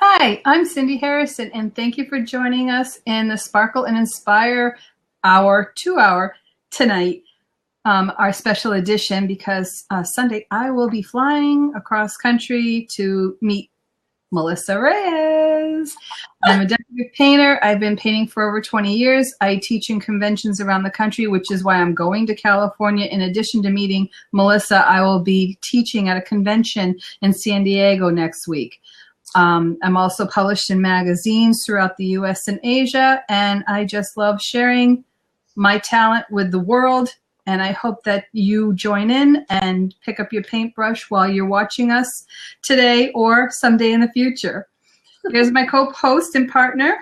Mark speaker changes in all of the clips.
Speaker 1: Hi, I'm Cindy Harrison, and thank you for joining us in the Sparkle and Inspire Hour, 2-hour tonight, our special edition, because Sunday I will be flying across country to meet Melissa Reyes. I'm a decorative painter. I've been painting for over 20 years. I teach in conventions around the country, which is why I'm going to California. In addition to meeting Melissa, I will be teaching at a convention in San Diego next week. I'm also published in magazines throughout the US and Asia, and I just love sharing my talent with the world. And I hope that you join in and pick up your paintbrush while you're watching us today or someday in the future. Here's my co-host and partner.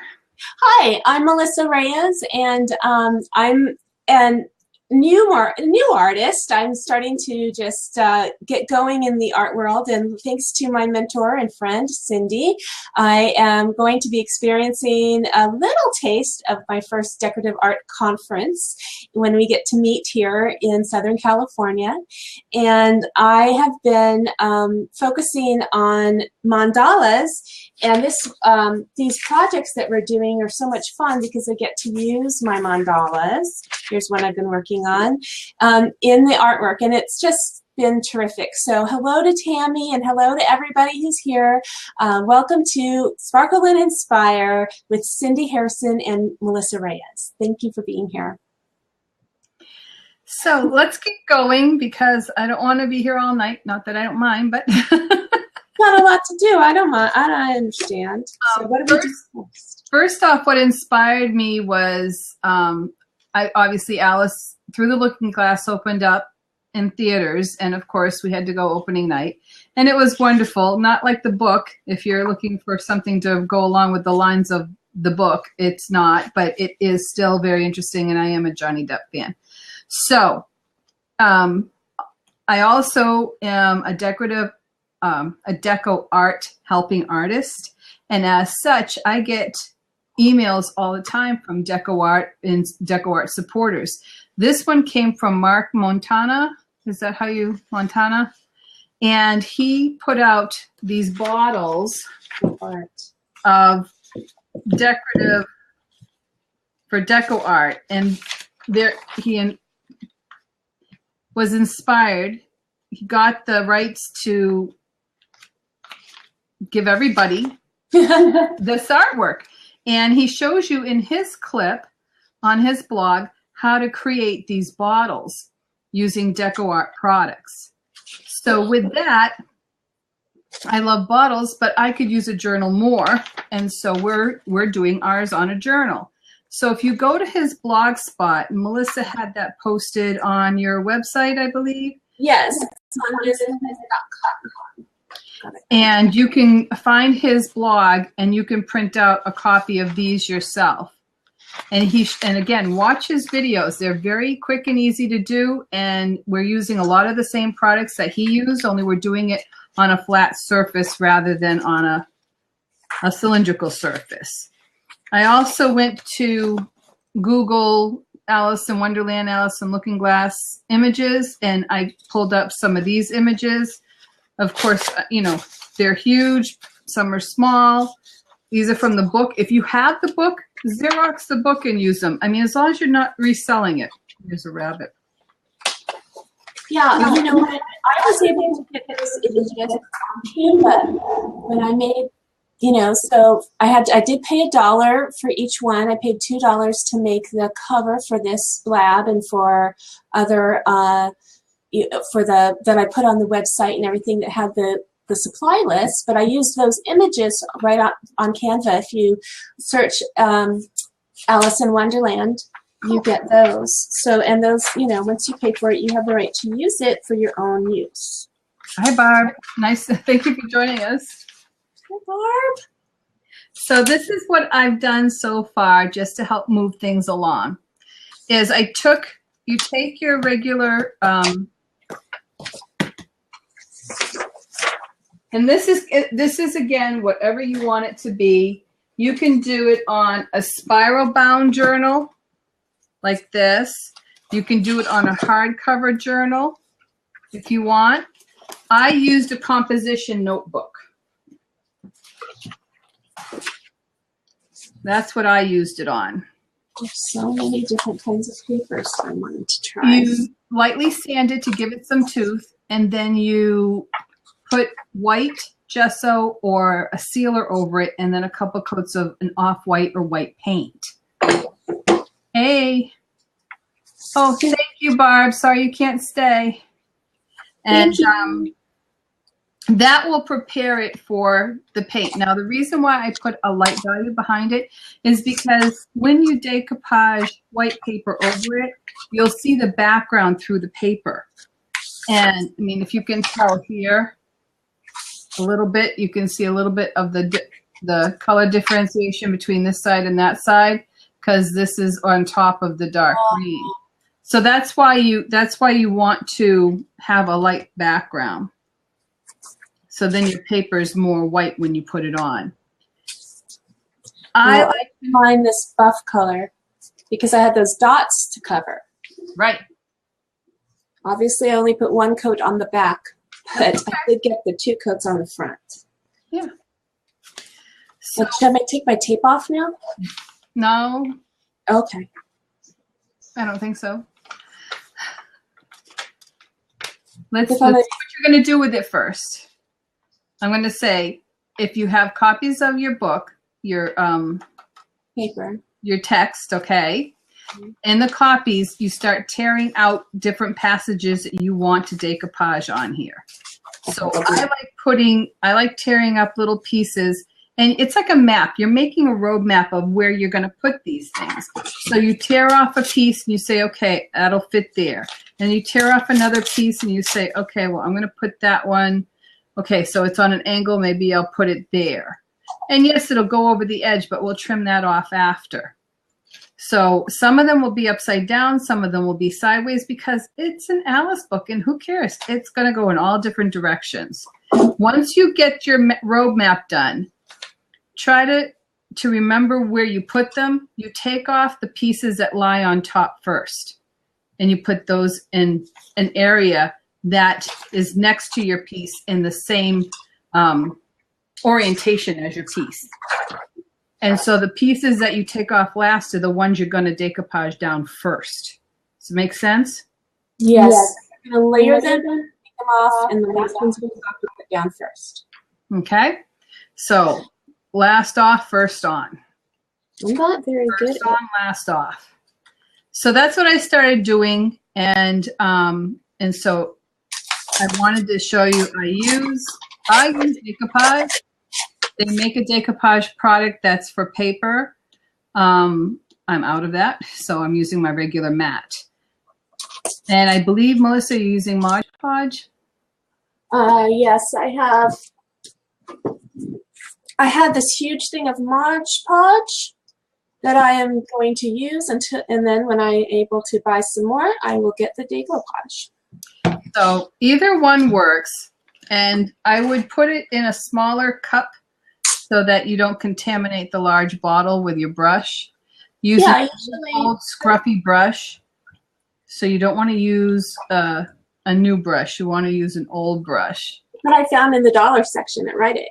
Speaker 2: Hi, I'm Melissa Reyes, and I'm a new artist. I'm starting to just get going in the art world, and thanks to my mentor and friend, Cindy, I am going to be experiencing a little taste of my first decorative art conference when we get to meet here in Southern California. And I have been focusing on mandalas, and these projects that we're doing are so much fun because I get to use my mandalas. Here's one I've been working on in the artwork, and it's just been terrific. So hello to Tammy, and hello to everybody who's here. Welcome to Sparkle and Inspire with Cindy Harrison and Melissa Reyes. Thank you for being here.
Speaker 1: So let's get going, because I don't want to be here all night. Not that I don't mind, but
Speaker 2: not a lot to do. I don't mind. I understand. So what do we do next?
Speaker 1: First off, what inspired me was obviously Alice Through the Looking Glass opened up in theaters, and of course we had to go opening night, and it was wonderful. Not like the book. If you're looking for something to go along with the lines of the book, it's not, but it is still very interesting, and I am a Johnny Depp fan. So I also am a decorative, a deco art helping artist, and as such I get emails all the time from deco art and deco art supporters. This one came from Mark Montano. Is that how you, Montana? And he put out these bottles of decorative for deco art, and there he was inspired. He got the rights to give everybody this artwork. And he shows you in his clip on his blog how to create these bottles using deco art products. So with that, I love bottles, but I could use a journal more. And so we're doing ours on a journal. So if you go to his blog spot, Melissa had that posted on your website, I believe.
Speaker 2: Yes, it's on business.com.
Speaker 1: And you can find his blog, and you can print out a copy of these yourself. And again, watch his videos. They're very quick and easy to do, and we're using a lot of the same products that he used, only we're doing it on a flat surface rather than on a cylindrical surface. I also went to Google Alice in Wonderland, Alice in Looking Glass images, and I pulled up some of these images. Of course, you know, they're huge. Some are small. These are from the book. If you have the book, Xerox the book and use them. I mean, as long as you're not reselling it. Here's a rabbit.
Speaker 2: Yeah, you know what? I was able to get those images on Canva when I made, you know, so I did pay $1 for each one. I paid $2 to make the cover for this blab and for other that I put on the website and everything that had the supply list, but I used those images right on Canva. If you search Alice in Wonderland, you get those. So, and those, you know, once you pay for it, you have the right to use it for your own use.
Speaker 1: Hi, Barb. Nice. Thank you for joining us.
Speaker 2: Hi, Barb.
Speaker 1: So this is what I've done so far just to help move things along. Is you take your regular, and this is again, whatever you want it to be. You can do it on a spiral bound journal like this. You can do it on a hardcover journal if you want. I used a composition notebook. That's what I used it on.
Speaker 2: There's so many different kinds of papers I wanted to try.
Speaker 1: You lightly sand it to give it some tooth, and then you put white gesso or a sealer over it, and then a couple coats of an off-white or white paint. Hey. Oh, thank you, Barb. Sorry you can't stay. And that will prepare it for the paint. Now, the reason why I put a light value behind it is because when you decoupage white paper over it, you'll see the background through the paper. And I mean, if you can tell here a little bit, you can see a little bit of the color differentiation between this side and that side, because this is on top of the dark green. So that's why you want to have a light background. So then your paper is more white when you put it on. I like
Speaker 2: to find this buff color because I had those dots to cover.
Speaker 1: Right.
Speaker 2: Obviously, I only put one coat on the back, but I did get the 2 coats on the front.
Speaker 1: Yeah. So,
Speaker 2: should I take my tape off now?
Speaker 1: No.
Speaker 2: Okay.
Speaker 1: I don't think so. Let's see what you're going to do with it first. I'm going to say, if you have copies of your book, your
Speaker 2: paper, your
Speaker 1: text, okay, in the copies, you start tearing out different passages that you want to decoupage on here. So I like tearing up little pieces, and it's like a map. You're making a road map of where you're going to put these things. So you tear off a piece and you say, okay, that'll fit there. And you tear off another piece and you say, okay, well, I'm going to put that one. Okay, so it's on an angle, maybe I'll put it there. And yes, it'll go over the edge, but we'll trim that off after. So some of them will be upside down, some of them will be sideways, because it's an Alice book, and who cares? It's going to go in all different directions. Once you get your road map done, try to remember where you put them. You take off the pieces that lie on top first, and you put those in an area that is next to your piece in the same orientation as your piece. And so the pieces that you take off last are the ones you're going to decoupage down first. Does it make sense?
Speaker 2: Yes. I'm going to layer them, take them off, and the last ones we're going to put down first.
Speaker 1: Okay. So last off, first on.
Speaker 2: I'm not very good.
Speaker 1: First on, last off. So that's what I started doing, and so I wanted to show you. I use decoupage. They make a decoupage product that's for paper. I'm out of that, so I'm using my regular mat. And I believe, Melissa, you're using Mod Podge?
Speaker 2: Yes, I have. I had this huge thing of Mod Podge that I am going to use and then when I'm able to buy some more, I will get the decoupage.
Speaker 1: So either one works, and I would put it in a smaller cup so that you don't contaminate the large bottle with your brush. Use an old scruffy brush. So you don't want to use a new brush. You want to use an old brush.
Speaker 2: That I found in the dollar section at Rite Aid.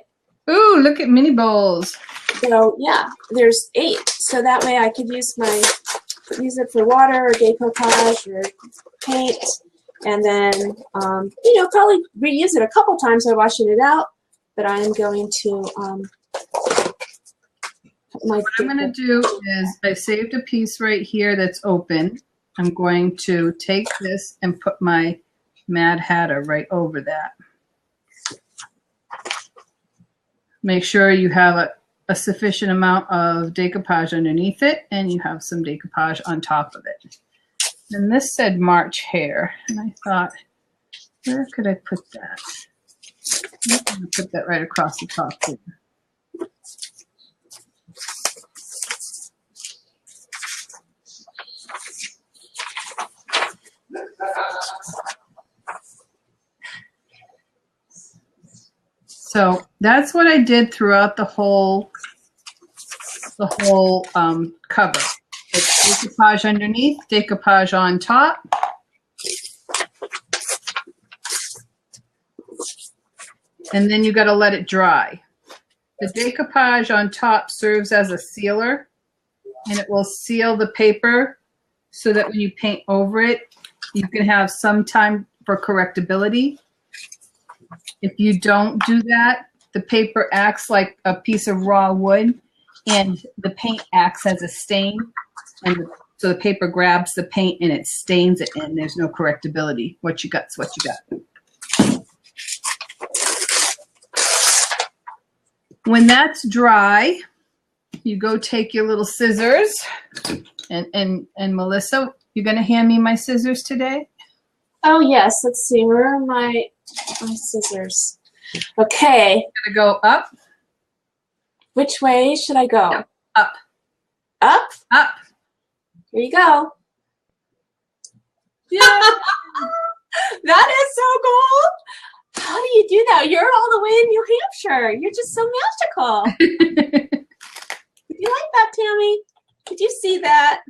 Speaker 1: Ooh, look at mini bowls.
Speaker 2: So yeah, there's 8. So that way I could use it for water or decoupage or paint. And then, probably reuse it a couple times by washing it out. But I am going to,
Speaker 1: what I'm going to do is I saved a piece right here that's open. I'm going to take this and put my Mad Hatter right over that. Make sure you have a sufficient amount of decoupage underneath it, and you have some decoupage on top of it. And this said March Hare, and I thought, where could I put that? I'm going to put that right across the top here. So that's what I did throughout the whole cover. It's decoupage underneath, decoupage on top. And then you got to let it dry. The decoupage on top serves as a sealer, and it will seal the paper so that when you paint over it, you can have some time for correctability. If you don't do that, the paper acts like a piece of raw wood, and the paint acts as a stain, and so the paper grabs the paint and it stains it, and there's no correctability. What you got's what you got. When that's dry, you go take your little scissors, and Melissa, you're gonna hand me my scissors today?
Speaker 2: Oh yes, let's see, where are my scissors? Okay.
Speaker 1: Gonna go up.
Speaker 2: Which way should I go?
Speaker 1: No, up.
Speaker 2: Up?
Speaker 1: Up.
Speaker 2: Here you go.
Speaker 1: Yeah.
Speaker 2: That is so cool. How do you do that? You're all the way in New Hampshire. You're just so magical. Did you like that, Tammy? Did you see that?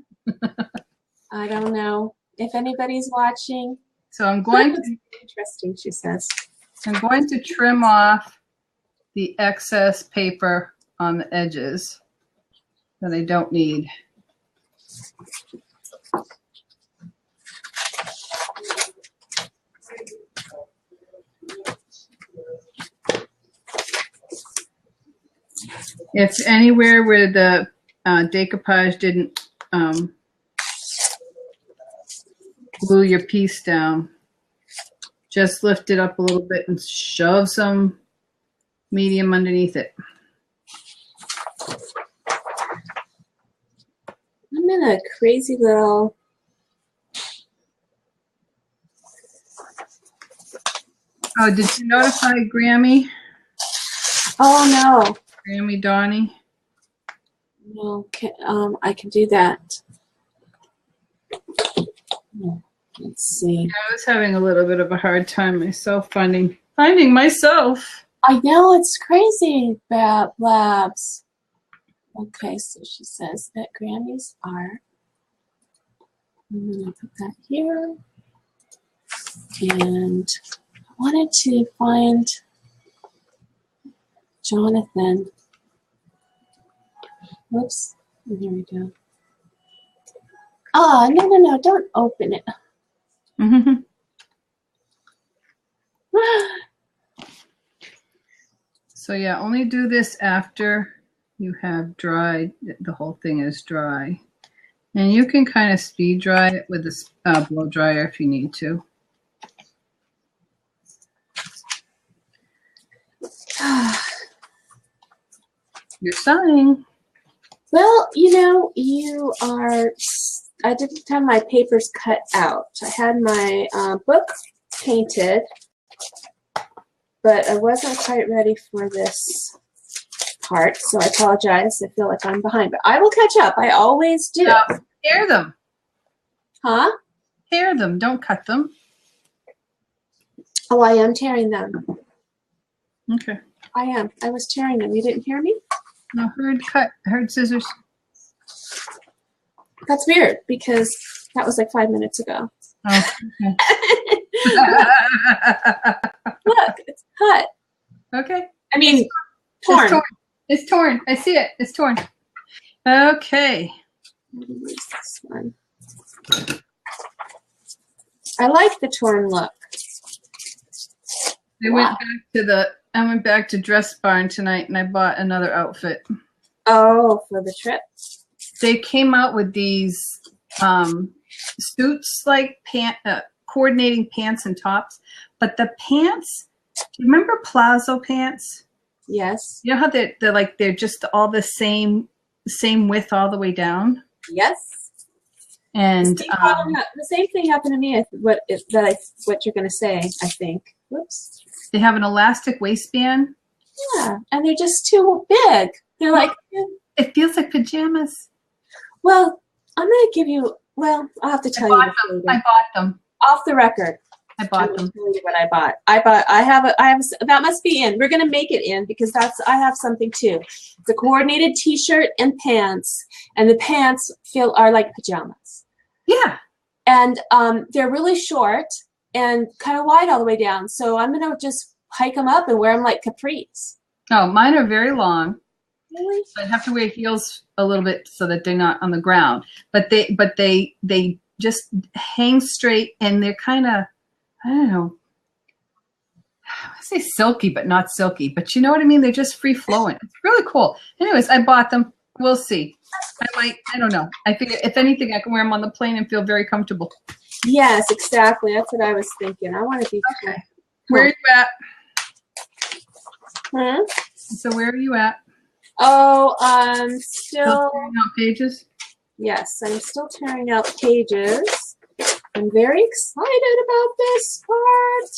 Speaker 2: I don't know if anybody's watching.
Speaker 1: So I'm going to
Speaker 2: interesting, she says.
Speaker 1: I'm going to trim off the excess paper on the edges that I don't need. If anywhere where the decoupage didn't glue your piece down, just lift it up a little bit and shove some medium underneath it.
Speaker 2: I'm in a crazy little...
Speaker 1: Oh, did you notify Grammy?
Speaker 2: Oh, no.
Speaker 1: Grammy Donnie?
Speaker 2: No, I can do that. Let's see.
Speaker 1: Yeah, I was having a little bit of a hard time myself finding myself.
Speaker 2: I know, it's crazy, Labs. Okay, so she says that Grammys are. I'm going to put that here. And I wanted to find Jonathan. Whoops. There we go. Oh, no, don't open it.
Speaker 1: Mm-hmm. So yeah, only do this after you have dried, the whole thing is dry. And you can kind of speed dry it with a blow dryer if you need to. You're sighing.
Speaker 2: Well, you know, you are, I didn't have my papers cut out. I had my book painted, but I wasn't quite ready for this part, so I apologize. I feel like I'm behind, but I will catch up. I always do.
Speaker 1: Tear them.
Speaker 2: Huh?
Speaker 1: Tear them. Don't cut them.
Speaker 2: Oh, I am tearing them.
Speaker 1: Okay.
Speaker 2: I am. I was tearing them. You didn't hear me?
Speaker 1: No, I heard scissors.
Speaker 2: That's weird because that was like 5 minutes ago.
Speaker 1: Oh, okay.
Speaker 2: Look, it's cut.
Speaker 1: Okay.
Speaker 2: I mean, torn.
Speaker 1: It's torn. It's torn. I see it. It's torn. Okay.
Speaker 2: Where's this one? I like the torn look.
Speaker 1: I went back to Dress Barn tonight and I bought another outfit.
Speaker 2: Oh, for the trip?
Speaker 1: They came out with these suits, like coordinating pants and tops. But the pants, do you remember Plazo pants?
Speaker 2: Yes.
Speaker 1: You know how they're just all the same width all the way down?
Speaker 2: Yes.
Speaker 1: And
Speaker 2: the same thing happened to me. What you're going to say, I think. Whoops.
Speaker 1: They have an elastic waistband.
Speaker 2: Yeah, and they're just too big. They're like...
Speaker 1: It feels like pajamas.
Speaker 2: Well, I'm going to give you... Well, I'll have to tell you.
Speaker 1: I bought them.
Speaker 2: Off the record.
Speaker 1: I bought them.
Speaker 2: Tell you what I bought. I have that must be in. We're going to make it in because I have something too. It's a coordinated t-shirt and pants, and the pants are like pajamas.
Speaker 1: Yeah.
Speaker 2: And they're really short and kind of wide all the way down. So I'm going to just hike them up and wear them like capris.
Speaker 1: Oh, mine are very long.
Speaker 2: Really?
Speaker 1: So I'd have to wear heels a little bit so that they're not on the ground. But they just hang straight, and they're kind of, I don't know, I say silky, but not silky. But you know what I mean? They're just free flowing. It's really cool. Anyways, I bought them. We'll see. I don't know. I figure if anything, I can wear them on the plane and feel very comfortable.
Speaker 2: Yes, exactly. That's what I was thinking. I want to be.
Speaker 1: Okay. Where are you at?
Speaker 2: Hmm?
Speaker 1: So where are you at?
Speaker 2: Oh,
Speaker 1: Still tearing out pages?
Speaker 2: Yes, I'm still tearing out pages. I'm very excited about this part.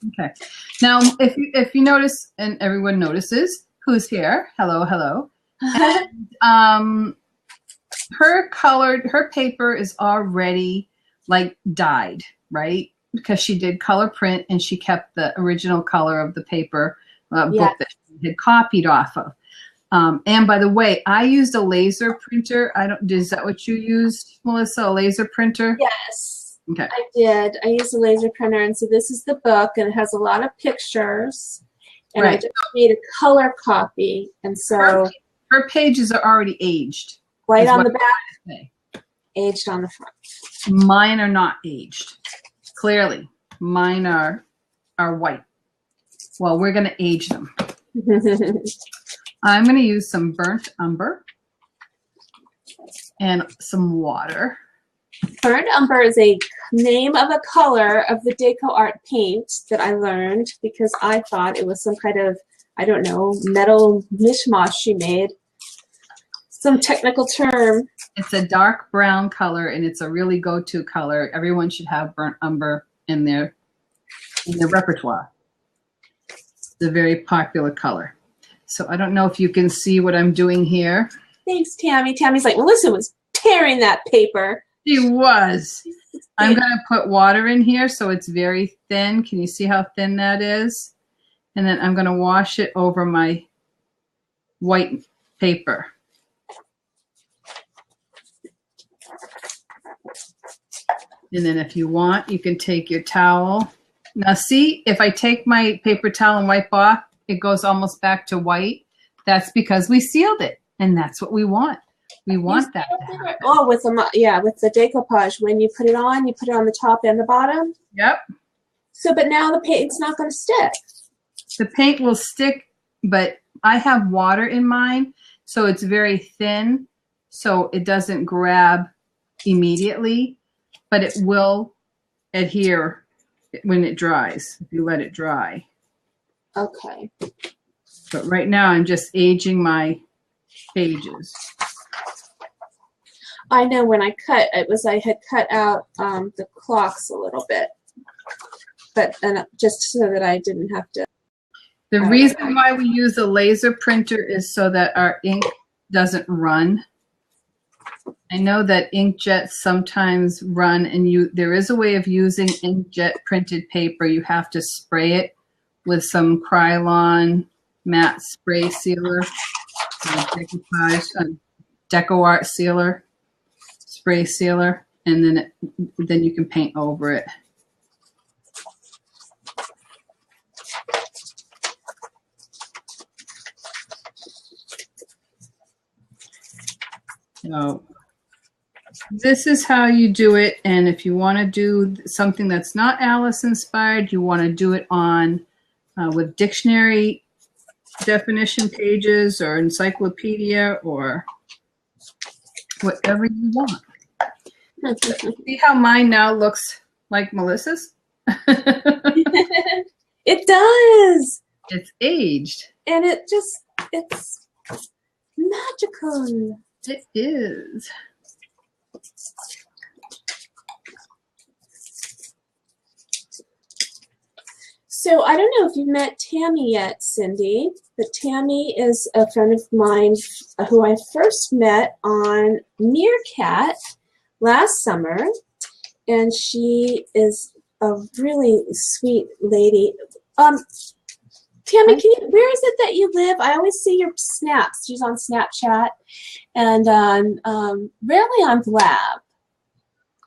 Speaker 1: Okay. Now, if you notice, and everyone notices, who's here? Hello, hello. And, her paper is already like dyed, right? Because she did color print and she kept the original color of the paper book that she had copied off of. And by the way, I used a laser printer. Is that what you used, Melissa? A laser printer?
Speaker 2: Yes.
Speaker 1: Okay.
Speaker 2: I did. I used a laser printer, and so this is the book, and it has a lot of pictures. And I just made a color copy, and so
Speaker 1: her pages are already aged.
Speaker 2: White on the back, aged on the front.
Speaker 1: Mine are not aged. Clearly, mine are white. Well, we're going to age them. I'm going to use some burnt umber and some water.
Speaker 2: Burnt umber is a name of a color of the Deco Art paint that I learned because I thought it was some kind of, I don't know, metal mishmash she made. Some technical term. It's
Speaker 1: a dark brown color, and it's a really go-to color. Everyone should have burnt umber in their repertoire. It's a very popular color. So I don't know if you can see what I'm doing here.
Speaker 2: Thanks, Tammy. Tammy's like, Melissa was tearing that paper.
Speaker 1: She was. I'm going to put water in here so it's very thin. Can you see how thin that is? And then I'm going to wash it over my white paper. And then if you want, you can take your towel. Now see, if I take my paper towel and wipe off, it goes almost back to white. That's because we sealed it, and that's what we want. We want that to happen.
Speaker 2: Oh, with the decoupage, when you put it on the top and the bottom?
Speaker 1: Yep.
Speaker 2: So, but now the paint's not going to stick.
Speaker 1: The paint will stick, but I have water in mine, so it's very thin, so it doesn't grab immediately, but it will adhere when it dries, if you let it dry.
Speaker 2: Okay.
Speaker 1: But right now I'm just aging my pages.
Speaker 2: I know when I cut, I had cut out the clocks a little bit, but just so that I didn't have to.
Speaker 1: The reason why we use a laser printer is so that our ink doesn't run. I know that inkjets sometimes run, and there is a way of using inkjet printed paper. You have to spray it with some Krylon matte spray sealer, Deco Art sealer, spray sealer, and then you can paint over it. So this is how you do it, and if you want to do something that's not Alice inspired, you want to do it on with dictionary definition pages or encyclopedia or whatever you want. See how mine now looks like Melissa's?
Speaker 2: It does.
Speaker 1: It's aged.
Speaker 2: And it's magical.
Speaker 1: It is.
Speaker 2: So I don't know if you've met Tammy yet, Cindy, but Tammy is a friend of mine who I first met on Meerkat last summer, and she is a really sweet lady. Tammy, where is it that you live? I always see your snaps. She's on Snapchat, and rarely on Blab.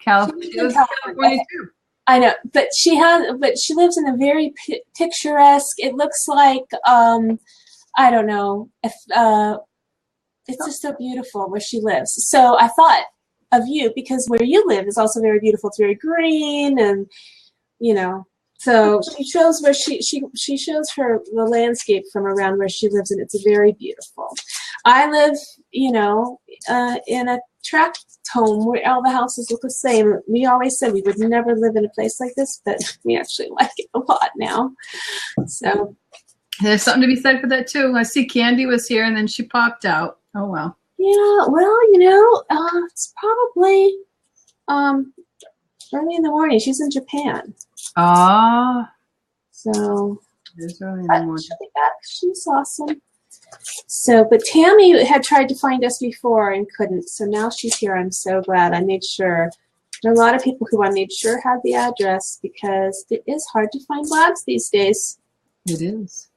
Speaker 1: California too.
Speaker 2: I know, but she lives in a very picturesque. It looks like I don't know if it's just so beautiful where she lives. So I thought of you because where you live is also very beautiful. It's very green, and you know. So she shows where she shows her the landscape from around where she lives, and it's very beautiful. I live, you know, in a tract home where all the houses look the same. We always said we would never live in a place like this, but we actually like it a lot now. So
Speaker 1: there's something to be said for that too. I see Candy was here and then she popped out. Oh well.
Speaker 2: Yeah, well, you know, it's probably early in the morning. She's in Japan.
Speaker 1: Ah.
Speaker 2: So
Speaker 1: it's early in the morning.
Speaker 2: She'll be back. She's awesome. So, but Tammy had tried to find us before and couldn't. So now she's here. I'm so glad. I made sure. There are a lot of people who I made sure had the address because it is hard to find labs these days.
Speaker 1: It is.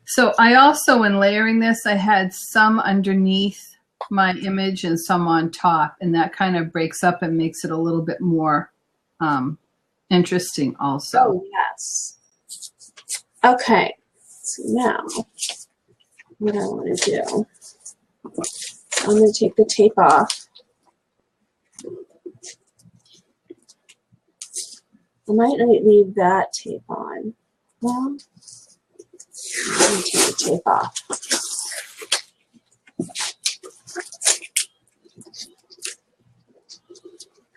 Speaker 1: So I also, in layering this, I had some underneath my image and some on top, and that kind of breaks up and makes it a little bit more interesting also.
Speaker 2: Oh, yes. Okay. So now, what I want to do, I'm going to take the tape off. I might leave that tape on. Well, let me take the tape off.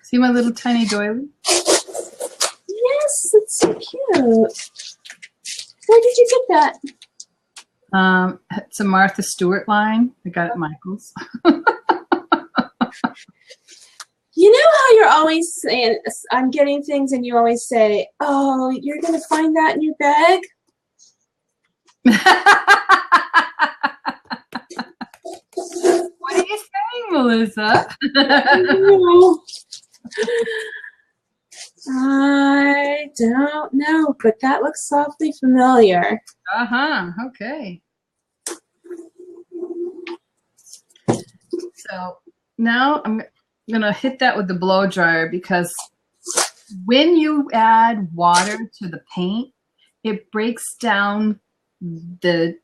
Speaker 1: See my little tiny doily?
Speaker 2: Yes, it's so cute. Where did you get that?
Speaker 1: It's a Martha Stewart line. I got it at Michael's.
Speaker 2: You know how you're always saying, I'm getting things, and you always say, oh, you're going to find that in your bag?
Speaker 1: What are you saying, Melissa?
Speaker 2: I don't know, but that looks softly familiar.
Speaker 1: Uh-huh, okay. So now I'm going to hit that with the blow dryer because when you add water to the paint, it breaks down the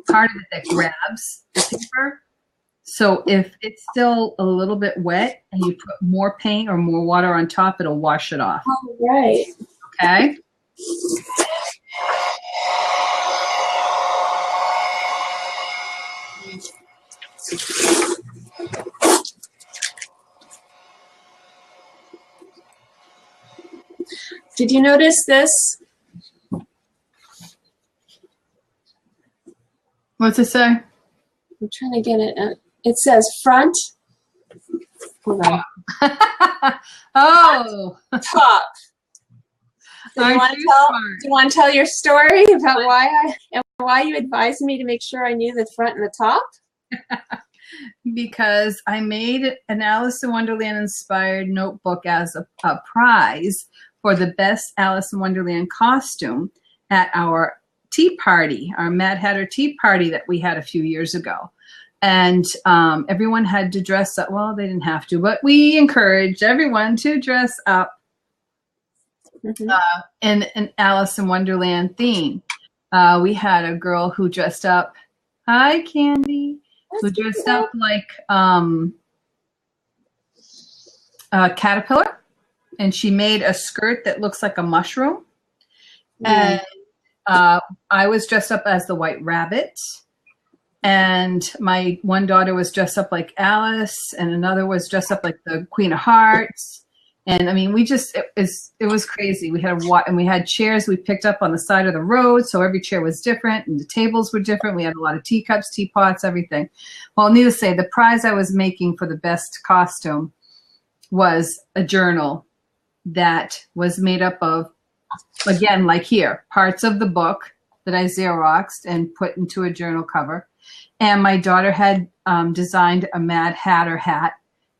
Speaker 1: part of it that grabs the paper. So if it's still a little bit wet and you put more paint or more water on top, it'll wash it off.
Speaker 2: All right.
Speaker 1: Okay?
Speaker 2: Did you notice this?
Speaker 1: What's it say?
Speaker 2: I'm trying to get it. It says front. Hold on.
Speaker 1: Oh.
Speaker 2: Top. Do you want to tell your story about why you advised me to make sure I knew the front and the top?
Speaker 1: Because I made an Alice in Wonderland inspired notebook as a prize for the best Alice in Wonderland costume at our tea party, our Mad Hatter tea party that we had a few years ago. And everyone had to dress up. Well, they didn't have to, but we encouraged everyone to dress up in an Alice in Wonderland theme. We had a girl who dressed up, hi Candy, who dressed up like a caterpillar, and she made a skirt that looks like a mushroom. And I was dressed up as the White Rabbit. And my one daughter was dressed up like Alice, and another was dressed up like the Queen of Hearts. And I mean, it was crazy. We had chairs we picked up on the side of the road, so every chair was different, and the tables were different. We had a lot of teacups, teapots, everything. Well, needless to say, the prize I was making for the best costume was a journal that was made up of, again, like here, parts of the book that I Xeroxed and put into a journal cover. And my daughter had designed a Mad Hatter hat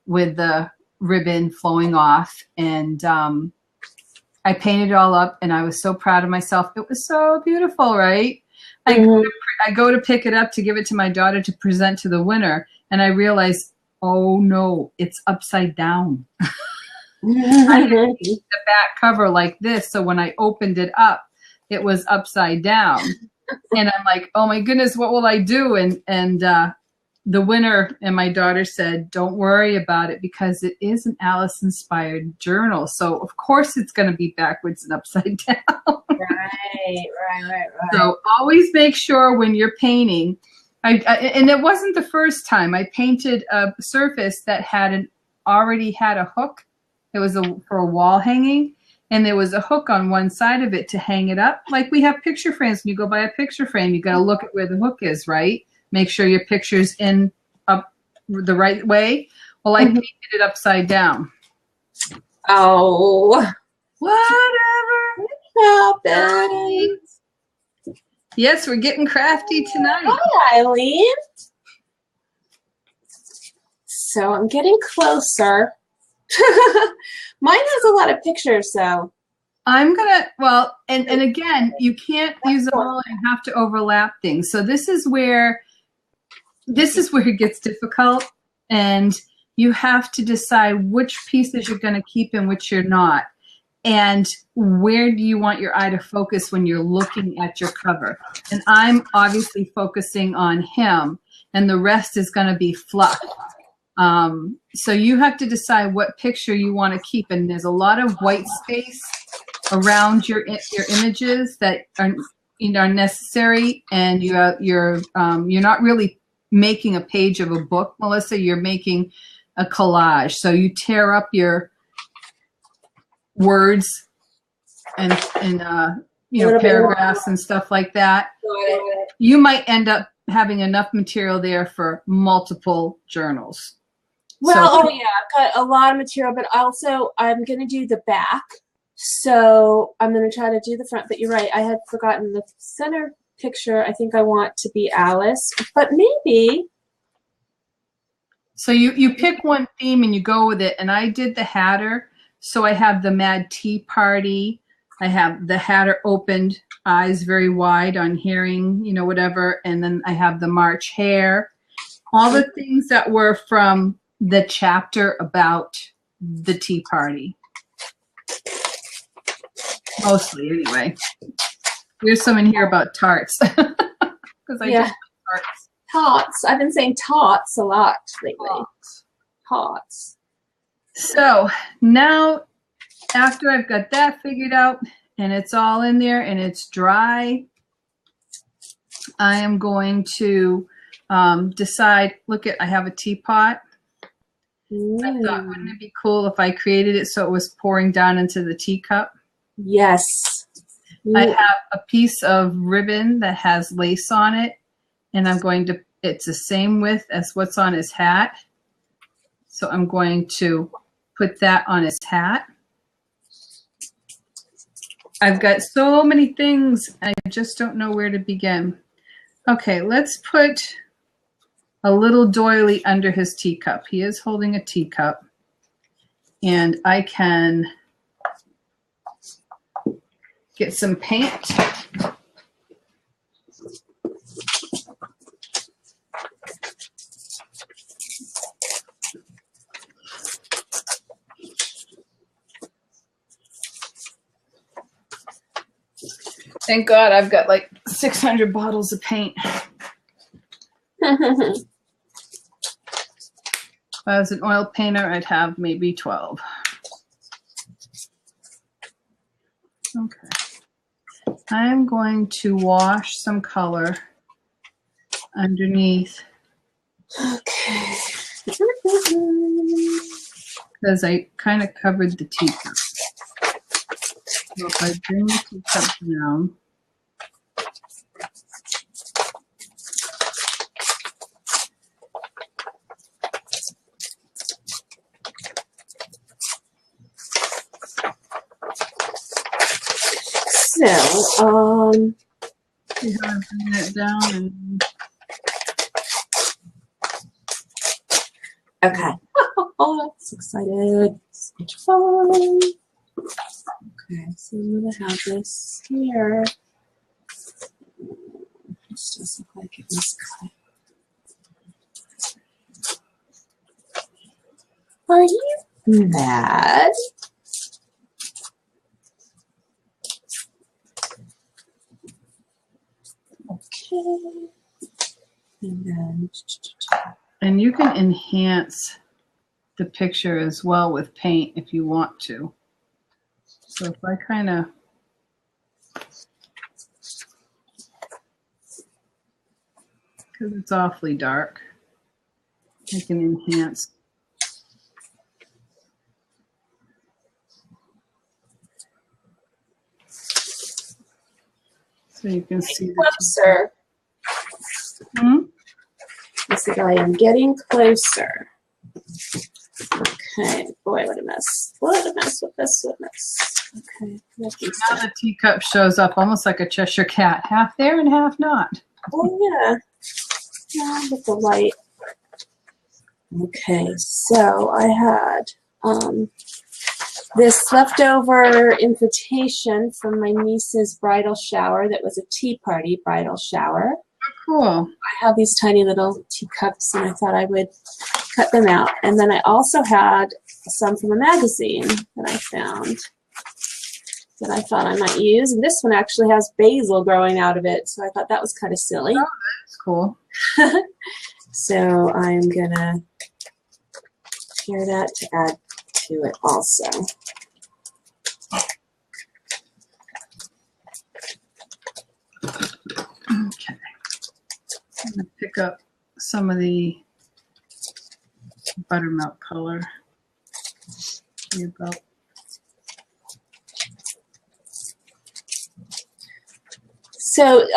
Speaker 1: with the ribbon flowing off. And I painted it all up, and I was so proud of myself. It was so beautiful, right? I go to pick it up to give it to my daughter to present to the winner, and I realized, oh no, it's upside down. I didn't keep the back cover like this, so when I opened it up, it was upside down. And I'm like, oh my goodness, what will I do? And the winner and my daughter said, don't worry about it because it is an Alice inspired journal. So of course it's going to be backwards and upside down.
Speaker 2: Right.
Speaker 1: So always make sure when you're painting, and it wasn't the first time I painted a surface that already had a hook. It was for a wall hanging, and there was a hook on one side of it to hang it up. Like we have picture frames. When you go buy a picture frame, you got to look at where the hook is, right? Make sure your picture's in up the right way. Well, I painted it upside down.
Speaker 2: Oh,
Speaker 1: Whatever
Speaker 2: happened?
Speaker 1: Yes, we're getting crafty tonight.
Speaker 2: Hi, Eileen. So I'm getting closer. Mine has a lot of pictures, though.
Speaker 1: I'm gonna, well, and again, you can't use them all. You have to overlap things. So this is where it gets difficult, and you have to decide which pieces you're going to keep and which you're not. And where do you want your eye to focus when you're looking at your cover? And I'm obviously focusing on him, and the rest is going to be fluff. So you have to decide what picture you want to keep. And there's a lot of white space around your images that are necessary. And you're not really making a page of a book, Melissa. You're making a collage. So you tear up your words and paragraphs and stuff like that. You might end up having enough material there for multiple journals.
Speaker 2: Well, yeah, I've got a lot of material, but also I'm going to do the back. So I'm going to try to do the front, but you're right. I had forgotten the center picture. I think I want to be Alice, but maybe.
Speaker 1: So you pick one theme and you go with it. And I did the Hatter. So I have the Mad Tea Party. I have the Hatter opened, eyes very wide on hearing, whatever. And then I have the March Hare. All the things that were from the chapter about the Tea Party. Mostly, anyway. There's some in here about tarts. Because I just like tarts.
Speaker 2: Tots. I've been saying tots a lot lately. Tots.
Speaker 1: So now, after I've got that figured out and it's all in there and it's dry, I am going to decide, I have a teapot. I thought, wouldn't it be cool if I created it so it was pouring down into the teacup?
Speaker 2: Yes.
Speaker 1: I have a piece of ribbon that has lace on it, and it's the same width as what's on his hat. So I'm going to put that on his hat. I've got so many things, I just don't know where to begin. Okay, let's put a little doily under his teacup. He is holding a teacup. And I can get some paint. Thank God I've got like 600 bottles of paint. If I was an oil painter, I'd have maybe 12. Okay. I'm going to wash some color underneath.
Speaker 2: Okay.
Speaker 1: Because I kind of covered the teacup. So if I bring the teacup down, see how I bring it down and
Speaker 2: okay. Oh, so excited. So much fun. Okay, so I'm going to have this here. This doesn't look like it was cut. Are you mad? And then,
Speaker 1: And you can enhance the picture as well with paint if you want to. So if I kind of because it's awfully dark, I can enhance. So you can see the
Speaker 2: closer. I said, I am getting closer. Okay, boy, what a mess. What a mess, what a mess. Okay.
Speaker 1: Now the teacup shows up almost like a Cheshire cat, half there and half not.
Speaker 2: Oh, yeah. Yeah, with the light. Okay, so I had this leftover invitation from my niece's bridal shower that was a tea party bridal shower.
Speaker 1: Oh, cool.
Speaker 2: I have these tiny little teacups, and I thought I would cut them out. And then I also had some from a magazine that I found that I thought I might use. And this one actually has basil growing out of it, so I thought that was kind of silly.
Speaker 1: Oh, that's cool.
Speaker 2: So I'm going to tear that to add to it also.
Speaker 1: Okay. I'm going to pick up some of the buttermilk color. About.
Speaker 2: So,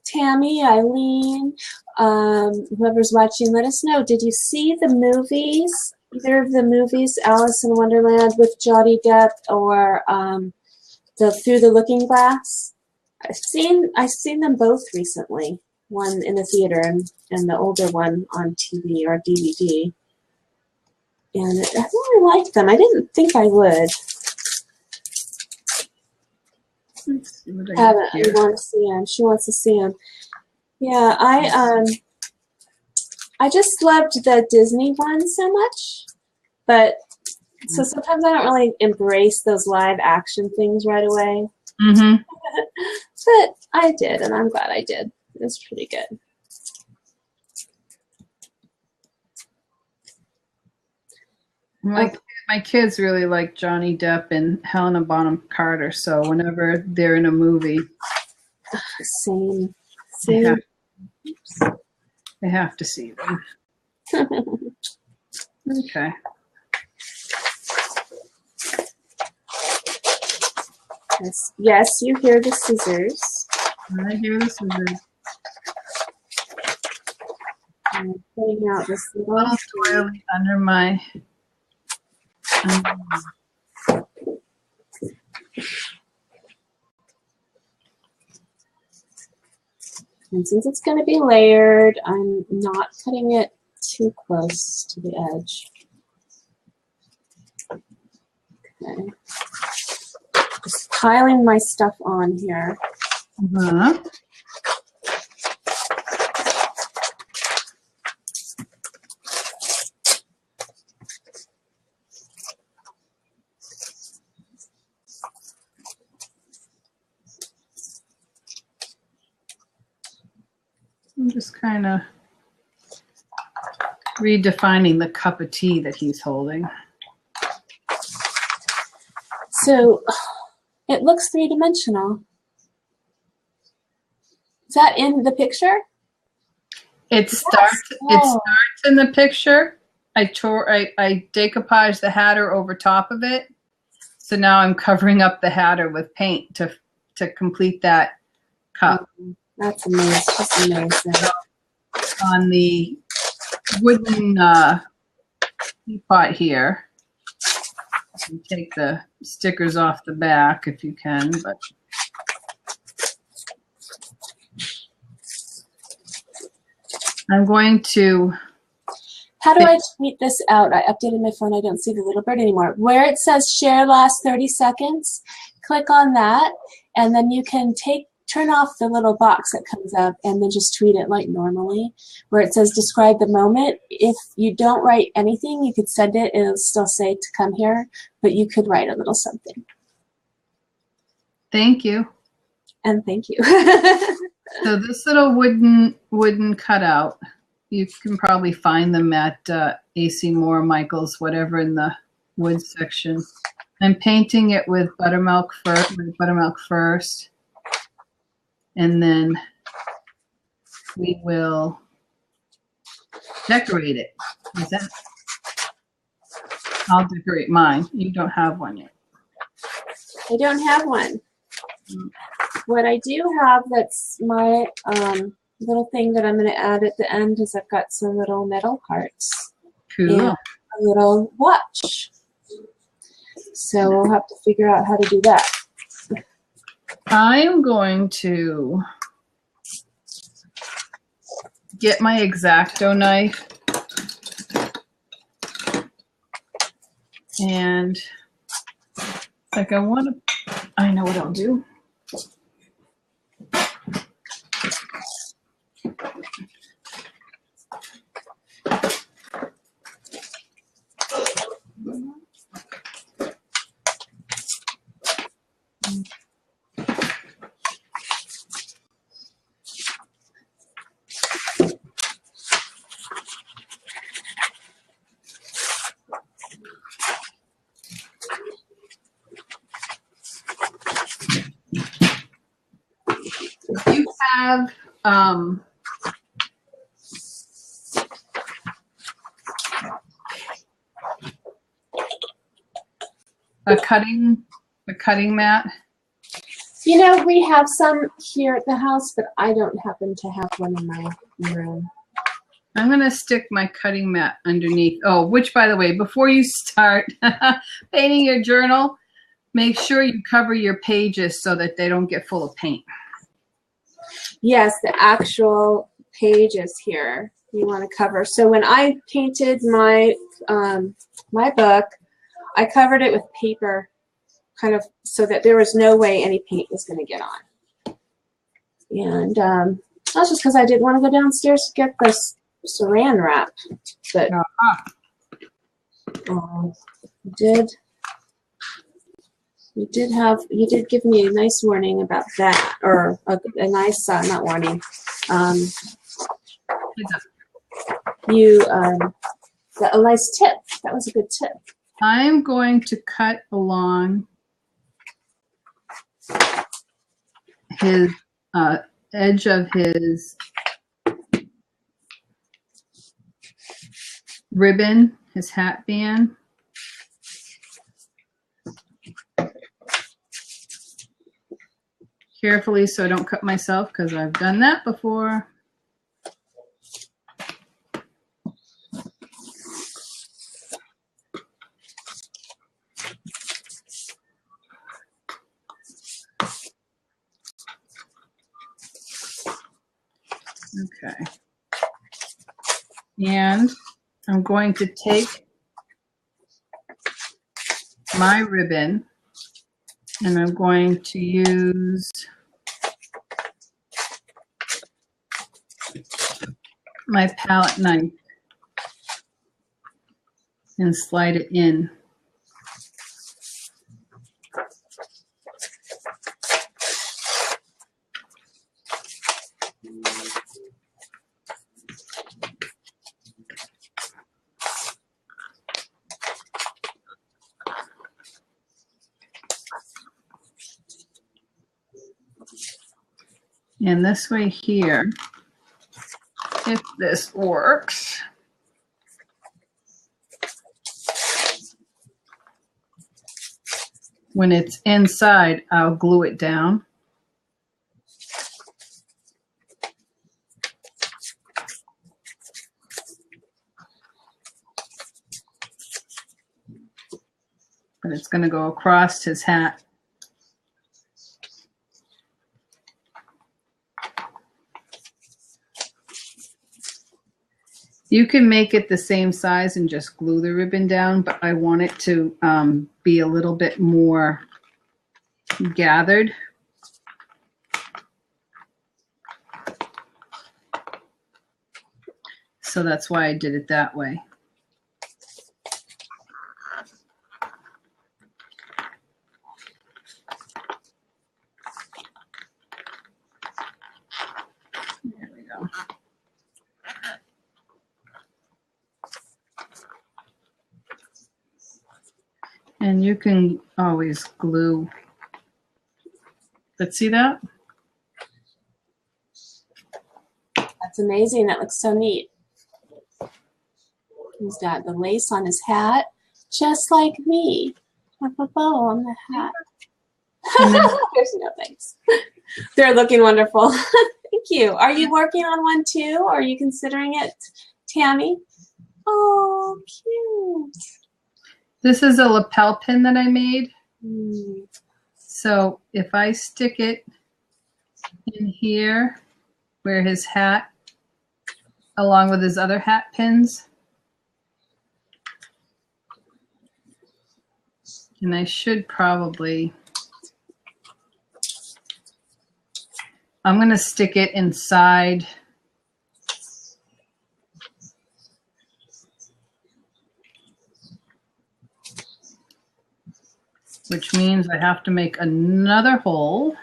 Speaker 2: Tammy, Eileen, whoever's watching, let us know. Did you see the movies, either of the movies, Alice in Wonderland with Johnny Depp or Through the Looking Glass? I've seen them both recently. One in the theater and the older one on TV or DVD. And I really liked them. I didn't think I would.
Speaker 1: Let's see what I
Speaker 2: Haven't.
Speaker 1: got here.
Speaker 2: I want to see them. She wants to see them. Yeah, I just loved the Disney one so much, but so sometimes I don't really embrace those live action things right away.
Speaker 1: Mm-hmm.
Speaker 2: But I did, and I'm glad I did. It was pretty good.
Speaker 1: My kids really like Johnny Depp and Helena Bonham Carter, so whenever they're in a movie,
Speaker 2: Same.
Speaker 1: they have to see them. Okay.
Speaker 2: Yes, you hear the scissors.
Speaker 1: I hear the scissors.
Speaker 2: I'm putting out this
Speaker 1: Little doily under my.
Speaker 2: And since it's going to be layered, I'm not cutting it too close to the edge. Okay. Just piling my stuff on here.
Speaker 1: Uh-huh. I'm just kind of redefining the cup of tea that he's holding.
Speaker 2: So it looks three-dimensional. Is that in the picture?
Speaker 1: It starts in the picture. I decoupaged the hatter over top of it. So now I'm covering up the hatter with paint to complete that cup.
Speaker 2: That's amazing. That's amazing.
Speaker 1: On the wooden teapot here, you can take the stickers off the back if you can, but I'm going to.
Speaker 2: How do I tweet this out? I updated my phone. I don't see the little bird anymore. Where it says share last 30 seconds, click on that, and then you can turn off the little box that comes up and then just tweet it like normally, where it says describe the moment. If you don't write anything, you could send it. It'll still say to come here, but you could write a little something.
Speaker 1: Thank you.
Speaker 2: And thank you.
Speaker 1: So this little wooden cutout, you can probably find them at AC Moore, Michaels, whatever in the wood section. I'm painting it with buttermilk first, and then we will decorate it. Is that? I'll decorate mine. You don't have one yet.
Speaker 2: I don't have one. What I do have that's my little thing that I'm going to add at the end is I've got some little metal hearts.
Speaker 1: Cool.
Speaker 2: And a little watch. So we'll have to figure out how to do that.
Speaker 1: I'm going to get my X-Acto knife and like I know what I'll do. You have a cutting mat.
Speaker 2: You know, we have some here at the house, but I don't happen to have one in my room.
Speaker 1: I'm going to stick my cutting mat underneath. Oh, which, by the way, before you start painting your journal, make sure you cover your pages so that they don't get full of paint.
Speaker 2: Yes, the actual pages here you want to cover. So when I painted my my book, I covered it with paper, kind of so that there was no way any paint was going to get on. And that's just because I didn't want to go downstairs to get this saran wrap. But you did give me a nice warning about that, or a nice not warning. A nice tip. That was a good tip.
Speaker 1: I'm going to cut along his edge of his ribbon, his hat band. Carefully so I don't cut myself, because I've done that before. Okay. And I'm going to take my ribbon and I'm going to use my palette knife and slide it in. And this way here, if this works, when it's inside, I'll glue it down. But it's going to go across his hat. You can make it the same size and just glue the ribbon down, but I want it to be a little bit more gathered. So that's why I did it that way. And you can always glue. But see that?
Speaker 2: That's amazing. That looks so neat. He's got the lace on his hat, just like me. With a bow on the hat. There's no thanks. They're looking wonderful. Thank you. Are you working on one too? Are you considering it, Tammy? Oh, cute.
Speaker 1: This is a lapel pin that I made.
Speaker 2: Mm.
Speaker 1: So if I stick it in here where his hat, along with his other hat pins, and I should probably, I'm going to stick it inside which means I have to make another hole.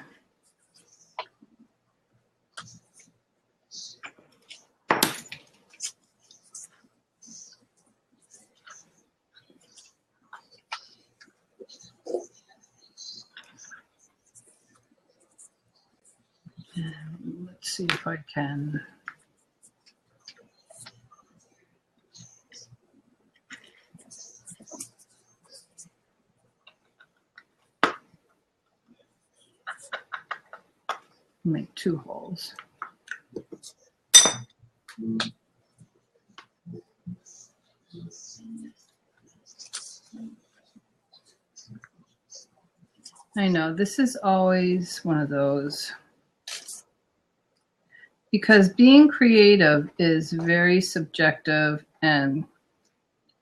Speaker 1: And let's see if I can. Make two holes. I know this is always one of those, because being creative is very subjective, and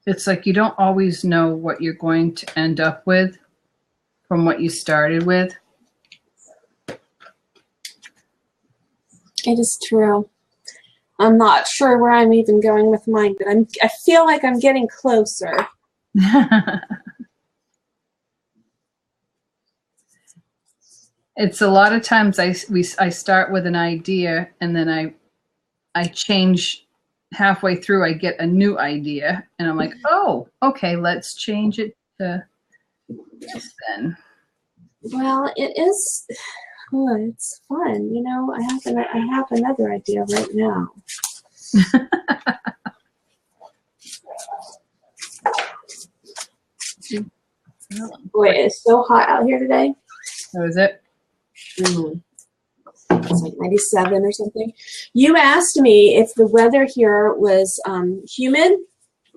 Speaker 1: it's like you don't always know what you're going to end up with from what you started with.
Speaker 2: It is true. I'm not sure where I'm even going with mine, but I feel like I'm getting closer.
Speaker 1: It's a lot of times I start with an idea and then I change halfway through. I get a new idea and I'm like, oh, okay, let's change it to this then.
Speaker 2: Well, it is. Oh, it's fun, you know. I have another idea right now. Boy, it's so hot out here today.
Speaker 1: That was it.
Speaker 2: It's like 97 or something. You asked me if the weather here was humid,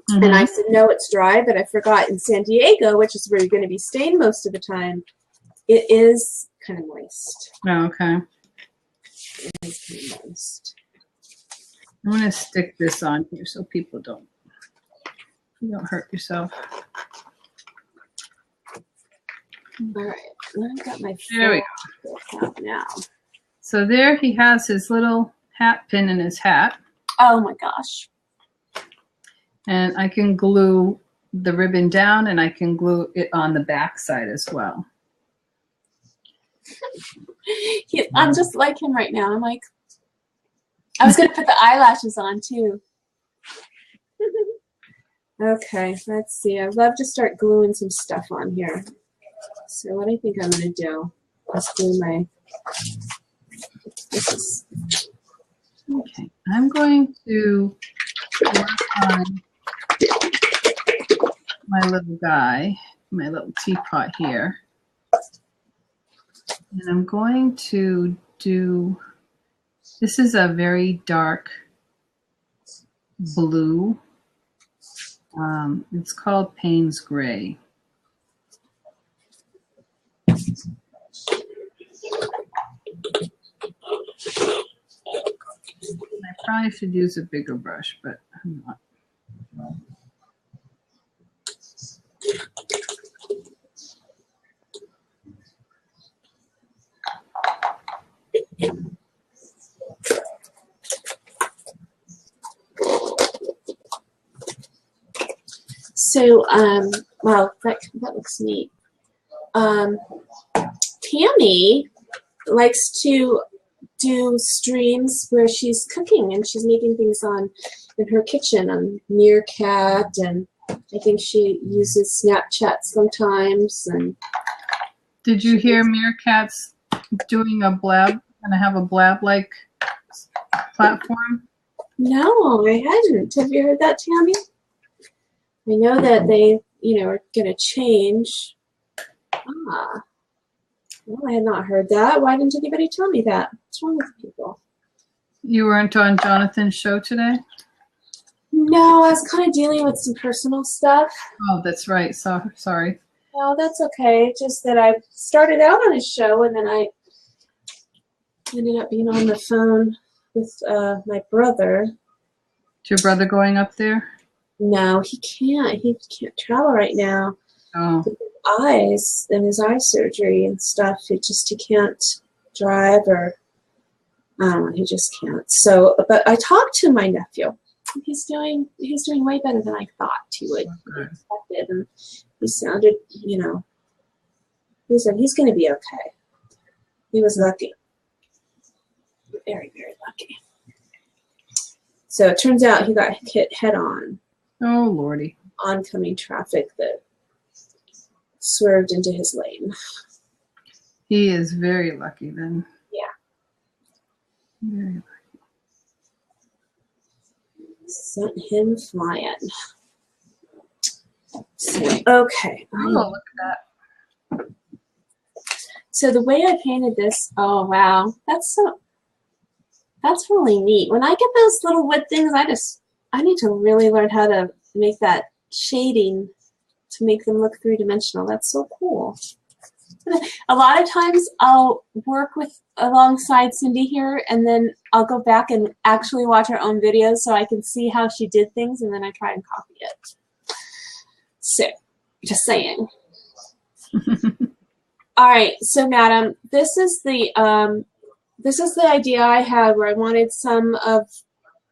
Speaker 2: and I said no, it's dry. But I forgot in San Diego, which is where you're going to be staying most of the time, it is kind of moist.
Speaker 1: Oh, okay.
Speaker 2: It is kind of moist.
Speaker 1: I'm going to stick this on here so people don't hurt yourself.
Speaker 2: All right, I've got my
Speaker 1: there we
Speaker 2: go now.
Speaker 1: So there he has his little hat pin in his hat.
Speaker 2: Oh my gosh.
Speaker 1: And I can glue the ribbon down and I can glue it on the back side as well.
Speaker 2: I'm just like him right now. I'm like, I was going to put the eyelashes on too. Okay, let's see. I'd love to start gluing some stuff on here. So what I think I'm going to do is glue my, this is.
Speaker 1: Okay, I'm going to work on my little guy, my little teapot here. And I'm going to do, this is a very dark blue. It's called Payne's Gray. I probably should use a bigger brush, but I'm not.
Speaker 2: So, wow, that looks neat. Tammy likes to do streams where she's cooking and she's making things in her kitchen, on meerkat and I think she uses Snapchat sometimes. And
Speaker 1: did you hear Meerkat's doing a blab? Gonna have a blab-like platform?
Speaker 2: no, I hadn't. Have you heard that, Tammy? I know that they, are going to change. Ah, well, I had not heard that. Why didn't anybody tell me that? What's wrong with people?
Speaker 1: You weren't on Jonathan's show today?
Speaker 2: No, I was kind of dealing with some personal stuff.
Speaker 1: Oh, that's right. Sorry.
Speaker 2: No, that's okay. Just that I started out on his show and then I ended up being on the phone with my brother.
Speaker 1: Is your brother going up there?
Speaker 2: No, he can't. He can't travel right now.
Speaker 1: Oh.
Speaker 2: With his eyes and his eye surgery and stuff. He can't drive or he just can't. So, but I talked to my nephew. He's doing way better than I thought he would.
Speaker 1: Okay.
Speaker 2: Expected, and he sounded, he said he's going to be okay. He was lucky, very, very lucky. So it turns out he got hit head on.
Speaker 1: Oh, Lordy.
Speaker 2: Oncoming traffic that swerved into his lane.
Speaker 1: He is very lucky then.
Speaker 2: Yeah.
Speaker 1: Very lucky.
Speaker 2: Sent him flying. So, okay.
Speaker 1: Oh, look at that.
Speaker 2: So the way I painted this, oh wow, that's really neat. When I get those little wood things, I need to really learn how to make that shading to make them look three-dimensional. That's so cool. A lot of times I'll work alongside Cindy here, and then I'll go back and actually watch her own videos so I can see how she did things, and then I try and copy it. So, just saying. All right, so madam, this is the idea I had where I wanted some of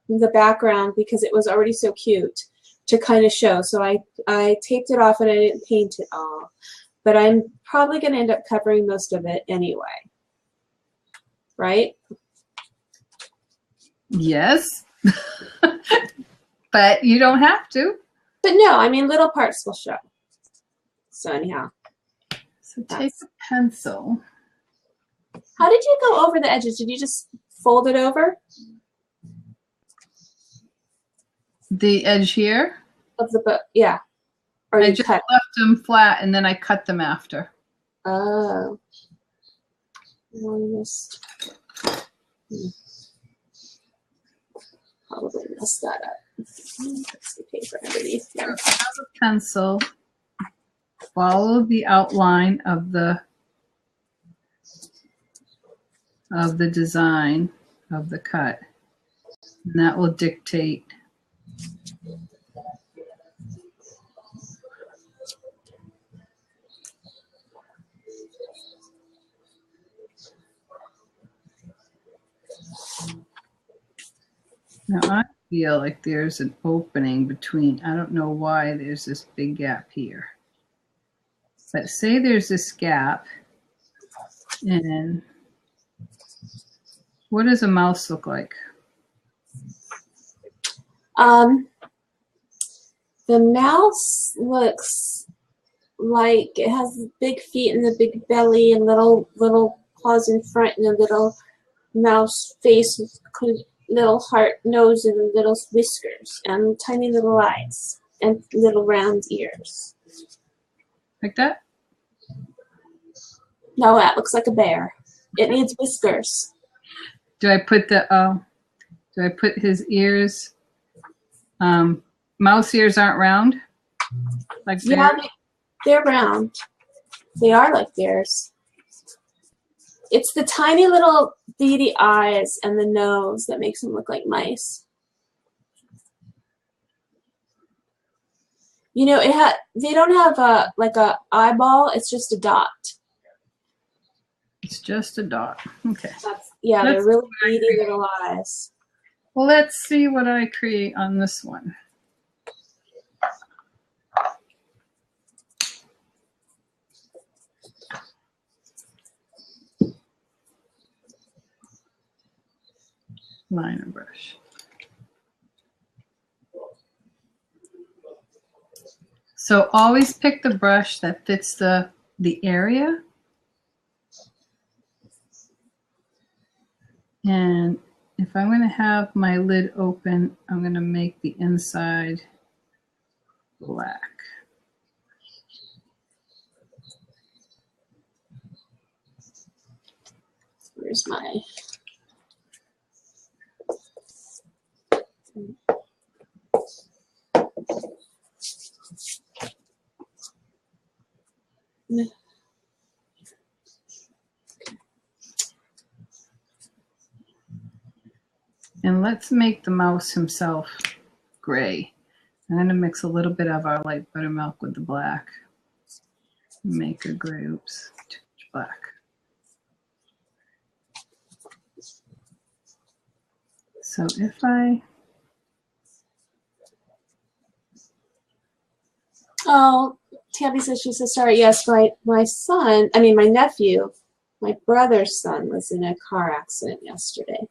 Speaker 2: the background because it was already so cute to kind of show. So I taped it off and I didn't paint it all. But I'm probably going to end up covering most of it anyway. Right?
Speaker 1: Yes. But you don't have to.
Speaker 2: But no, I mean, little parts will show. So anyhow.
Speaker 1: So take a pencil.
Speaker 2: How did you go over the edges? Did you just fold it over?
Speaker 1: The edge here?
Speaker 2: Of the book, yeah. Or
Speaker 1: I
Speaker 2: you
Speaker 1: just
Speaker 2: cut?
Speaker 1: left them flat and then I cut them after.
Speaker 2: Oh. Probably messed that up. That's the paper underneath here.
Speaker 1: So have a pencil. Follow the outline of the design of the cut, and that will dictate now. I feel like there's an opening between, I don't know why there's this big gap here, but say there's this gap, and what does a mouse look like?
Speaker 2: The mouse looks like it has big feet and a big belly and little paws in front and a little mouse face with little heart nose and little whiskers and tiny little eyes and little round ears.
Speaker 1: Like that?
Speaker 2: No, that looks like a bear. It needs whiskers.
Speaker 1: Do I put his ears? Mouse ears aren't round, like bears?
Speaker 2: Yeah, they're round. They are like bears. It's the tiny little beady eyes and the nose that makes them look like mice. You know, they don't have a eyeball. It's just a dot.
Speaker 1: It's just a dot. Okay.
Speaker 2: They're really beady little eyes.
Speaker 1: Well, let's see what I create on this one. Liner brush. So always pick the brush that fits the area. And if I'm going to have my lid open, I'm going to make the inside black.
Speaker 2: Where's my...
Speaker 1: And let's make the mouse himself gray. I'm going to mix a little bit of our light buttermilk with the black. Make her gray. Oops, too much black. So if I...
Speaker 2: Oh, Tabby says she's so sorry. Yes, my son, I mean my nephew, my brother's son was in a car accident yesterday.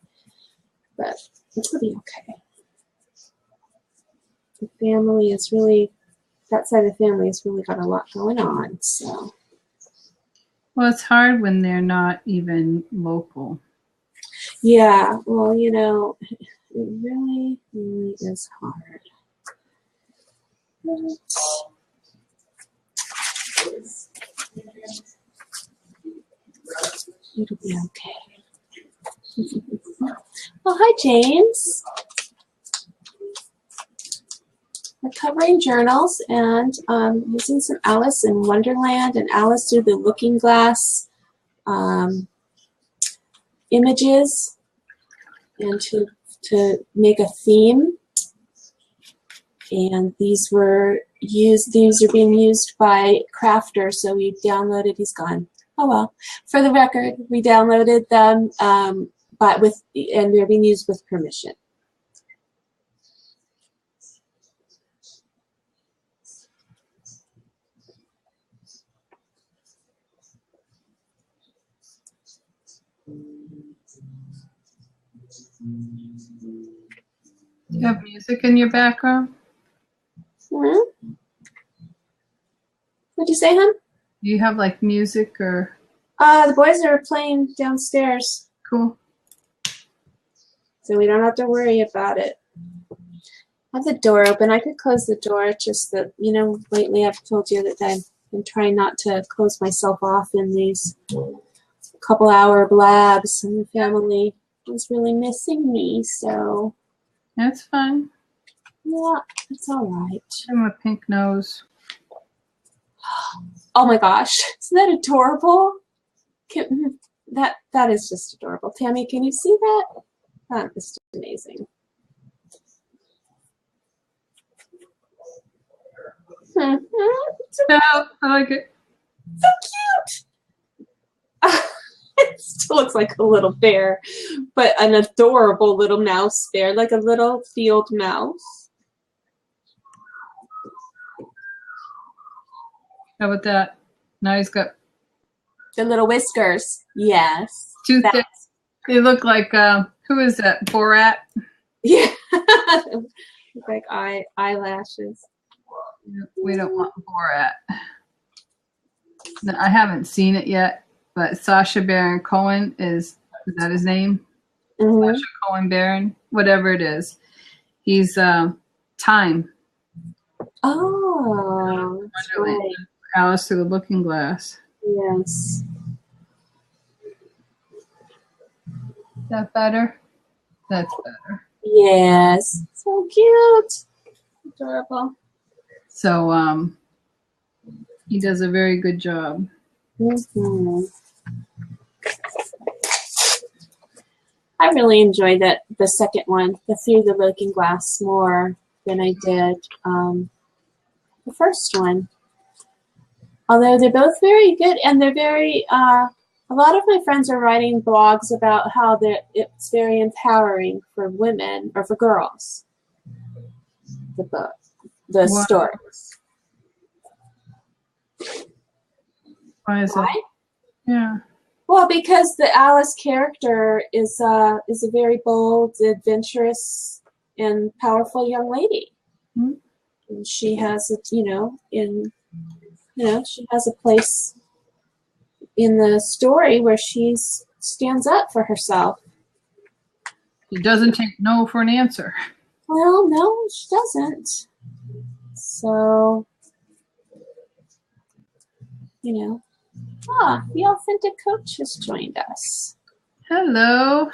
Speaker 2: But it'll be okay. The family is really, that side of the family has really got a lot going on, so.
Speaker 1: Well, it's hard when they're not even local.
Speaker 2: Yeah, well, you know, it really, really is hard. It'll be okay. Well, hi, James. We're covering journals and using some Alice in Wonderland and Alice Through the Looking Glass images, and to make a theme. And these are being used by Crafter, so we downloaded, he's gone. Oh well. For the record, we downloaded them, and they're being used with permission.
Speaker 1: Do you have music in your background?
Speaker 2: Mm-hmm. What'd you say, hon?
Speaker 1: Do you have like music or?
Speaker 2: The boys are playing downstairs.
Speaker 1: Cool.
Speaker 2: So we don't have to worry about it. I have the door open. I could close the door. It's just that, you know, lately I've told you that I've been trying not to close myself off in these couple-hour blabs, and the family was really missing me, so.
Speaker 1: That's fine.
Speaker 2: Yeah, it's all right.
Speaker 1: I'm a pink nose.
Speaker 2: Oh my gosh, isn't that adorable? That is just adorable. Tammy, can you see that? That is just amazing.
Speaker 1: No, I like it.
Speaker 2: So cute. It still looks like a little bear, but an adorable little mouse bear, like a little field mouse.
Speaker 1: How about that? Now he's got
Speaker 2: the little whiskers. Yes.
Speaker 1: Two thick. They look like who is that? Borat.
Speaker 2: Yeah. Like eyelashes.
Speaker 1: We don't want Borat. No, I haven't seen it yet, but Sacha Baron Cohen is that his name?
Speaker 2: Mm-hmm.
Speaker 1: Sacha Cohen Baron, whatever it is. He's Time.
Speaker 2: Oh,
Speaker 1: Wonderland. Right. Alice Through the Looking Glass.
Speaker 2: Yes.
Speaker 1: Is that better? That's better.
Speaker 2: Yes. So cute. Adorable.
Speaker 1: So he does a very good job.
Speaker 2: Mm-hmm. I really enjoyed the second one, the Through the Looking Glass, more than I did the first one. Although they're both very good, and they're very, a lot of my friends are writing blogs about how it's very empowering for women, or for girls, the book, the stories.
Speaker 1: Why is it? Yeah.
Speaker 2: Well, because the Alice character is a very bold, adventurous, and powerful young lady.
Speaker 1: Mm-hmm.
Speaker 2: And she has a, she has a place in the story where she stands up for herself.
Speaker 1: She doesn't take no for an answer.
Speaker 2: Well, no, she doesn't. So, the authentic coach has joined us.
Speaker 1: Hello.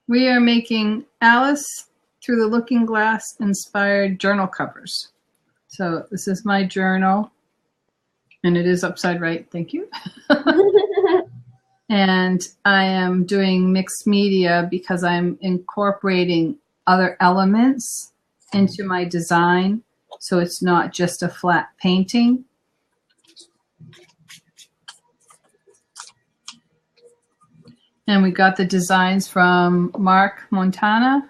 Speaker 1: We are making Alice Through the Looking Glass inspired journal covers. So this is my journal, and it is upside right. Thank you. And I am doing mixed media because I'm incorporating other elements into my design, so it's not just a flat painting. And we got the designs from Mark Montano,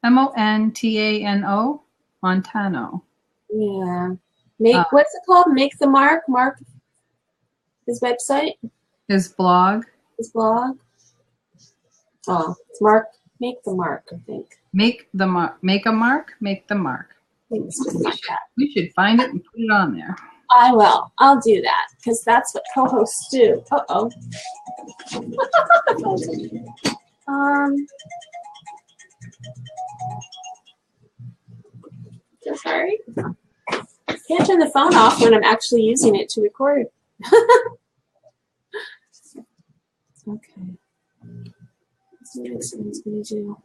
Speaker 1: Montano, Montano.
Speaker 2: Yeah. What's it called? Make the Mark? Mark, his website?
Speaker 1: His blog.
Speaker 2: His blog? Oh, it's Mark, Make the Mark, I think.
Speaker 1: Make the mark. Make a mark. Make the mark.
Speaker 2: I think it's just like that.
Speaker 1: We should find it and put it on there.
Speaker 2: I will. I'll do that because that's what co-hosts do. Uh-oh. So sorry. Can't turn the phone off when I'm actually using it to record. Okay. Let's see what next one's going to do.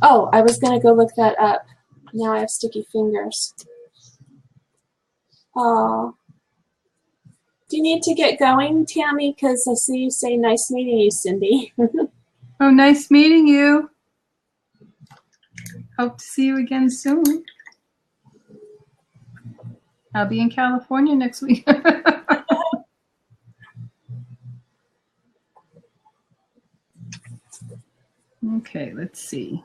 Speaker 2: Oh, I was going to go look that up. Now I have sticky fingers. Oh. Do you need to get going, Tammy? Because I see you say, nice meeting you, Cindy.
Speaker 1: Oh, nice meeting you. Hope to see you again soon. I'll be in California next week. Okay, let's see.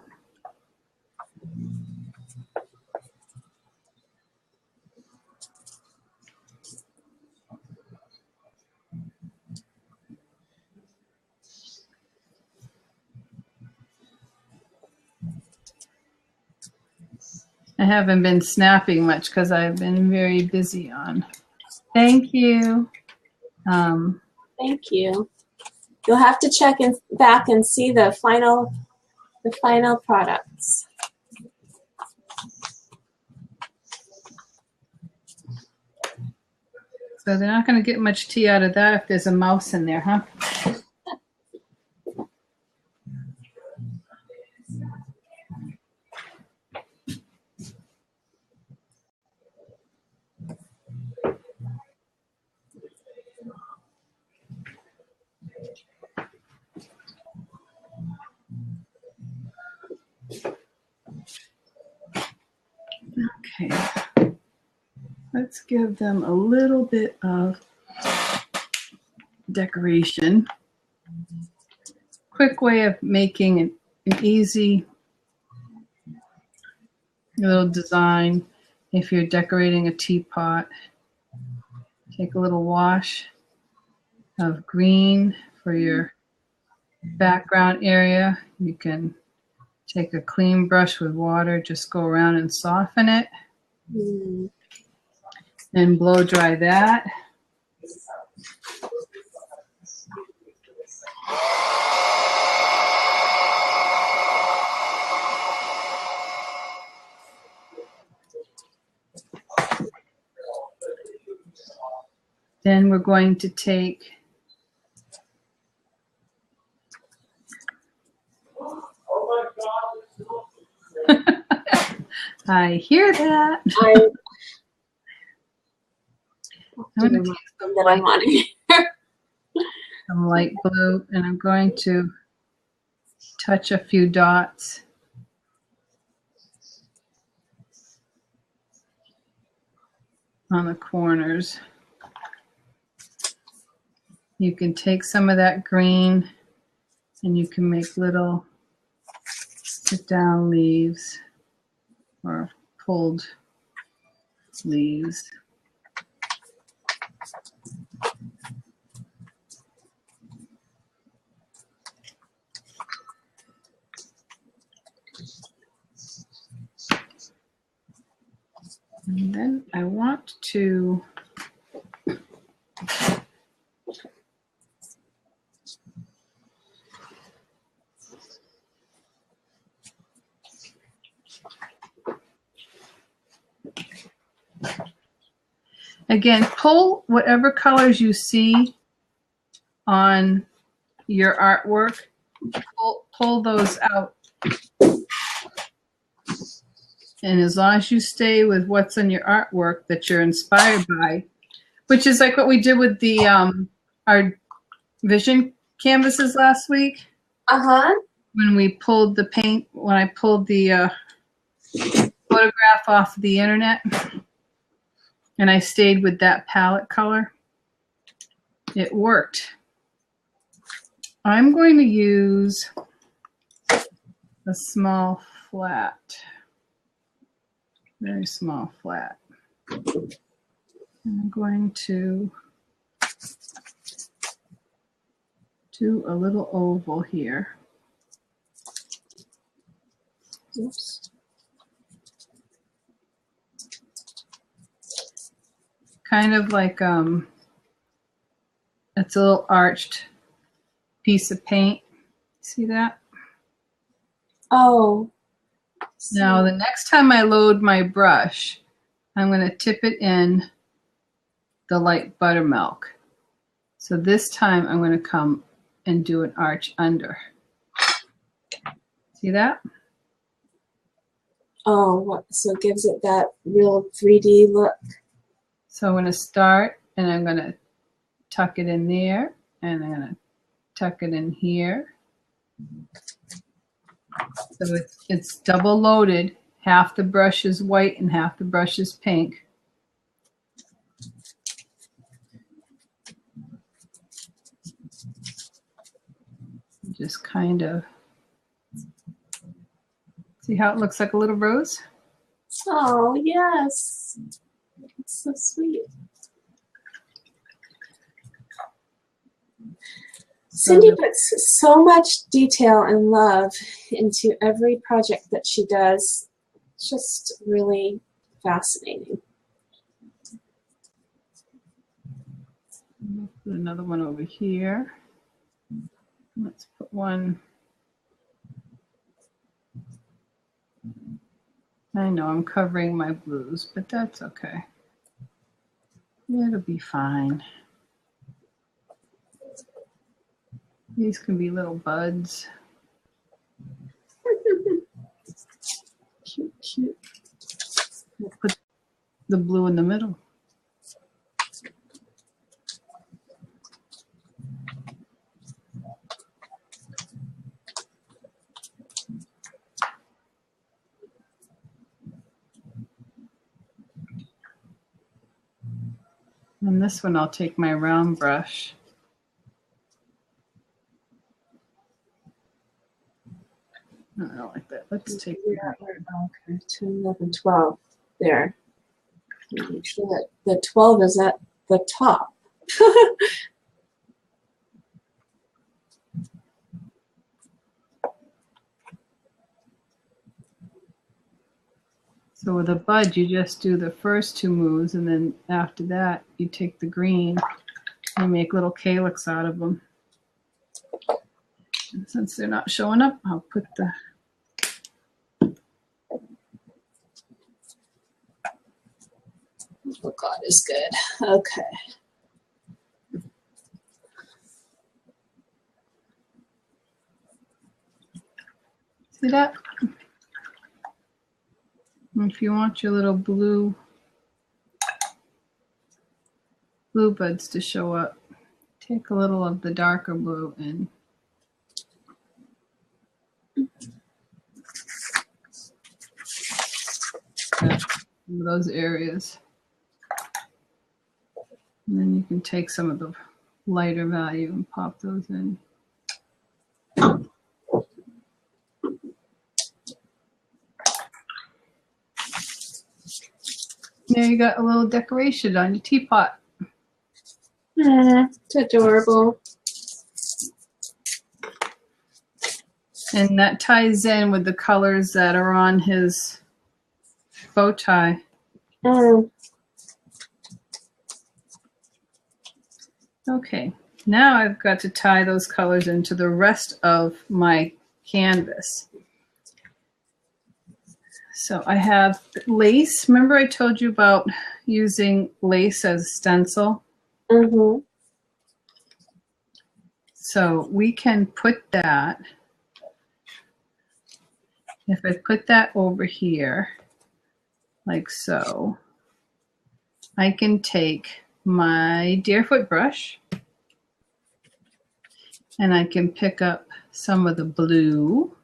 Speaker 1: I haven't been snapping much because I've been very busy on. Thank you.
Speaker 2: Thank you. You'll have to check back and see the final products.
Speaker 1: So they're not going to get much tea out of that if there's a mouse in there, huh? Okay. Let's give them a little bit of decoration. Quick way of making an easy little design. If you're decorating a teapot, take a little wash of green for your background area. You can take a clean brush with water, just go around and soften it. And blow dry that. Then we're going to take I hear that. I'm going to take some light blue, and I'm going to touch a few dots. On the corners. You can take some of that green and you can make little sit down leaves or pulled leaves. to again, pull whatever colors you see on your artwork, pull those out. And as long as you stay with what's in your artwork that you're inspired by, which is like what we did with the our vision canvases last week. When we pulled the paint, when I pulled the photograph off the internet, and I stayed with that palette color, it worked. I'm going to use a small flat, very small flat. I'm going to do a little oval here. Oops. Kind of like it's a little arched piece of paint. See that?
Speaker 2: Oh.
Speaker 1: Now the next time I load my brush, I'm going to tip it in the light buttermilk. So this time I'm going to come and do an arch under. See that?
Speaker 2: Oh, so it gives it that real 3D look.
Speaker 1: So I'm going to start and I'm going to tuck it in there and I'm going to tuck it in here. So it's double loaded. Half the brush is white and half the brush is pink. Just kind of see how it looks like a little rose?
Speaker 2: Oh, yes. It's so sweet. Cindy puts so much detail and love into every project that she does. It's just really fascinating.
Speaker 1: Put another one over here. Let's put one. I know I'm covering my blues, but that's okay. It'll be fine. These can be little buds.
Speaker 2: Cute, cute.
Speaker 1: We'll put the blue in the middle. And this one I'll take my round brush. I don't like that. Let's take that.
Speaker 2: Okay, 10, 11, 12. There. Make sure that the 12 is at the top.
Speaker 1: So with a bud, you just do the first two moves, and then after that, you take the green and make little calyx out of them. And since they're not showing up, I'll put the
Speaker 2: Oh, God is good. Okay.
Speaker 1: see that? And if you want your little blue buds to show up, take a little of the darker blue and those areas. And then you can take some of the lighter value and pop those in. There you got a little decoration on your teapot.
Speaker 2: It's adorable.
Speaker 1: And that ties in with the colors that are on his bow tie. Okay, now I've got to tie those colors into the rest of my canvas. So I have lace. Remember I told you about using lace as a stencil?
Speaker 2: Mm-hmm.
Speaker 1: So we can put that, if I put that over here, like so, I can take my Deerfoot brush and I can pick up some of the blue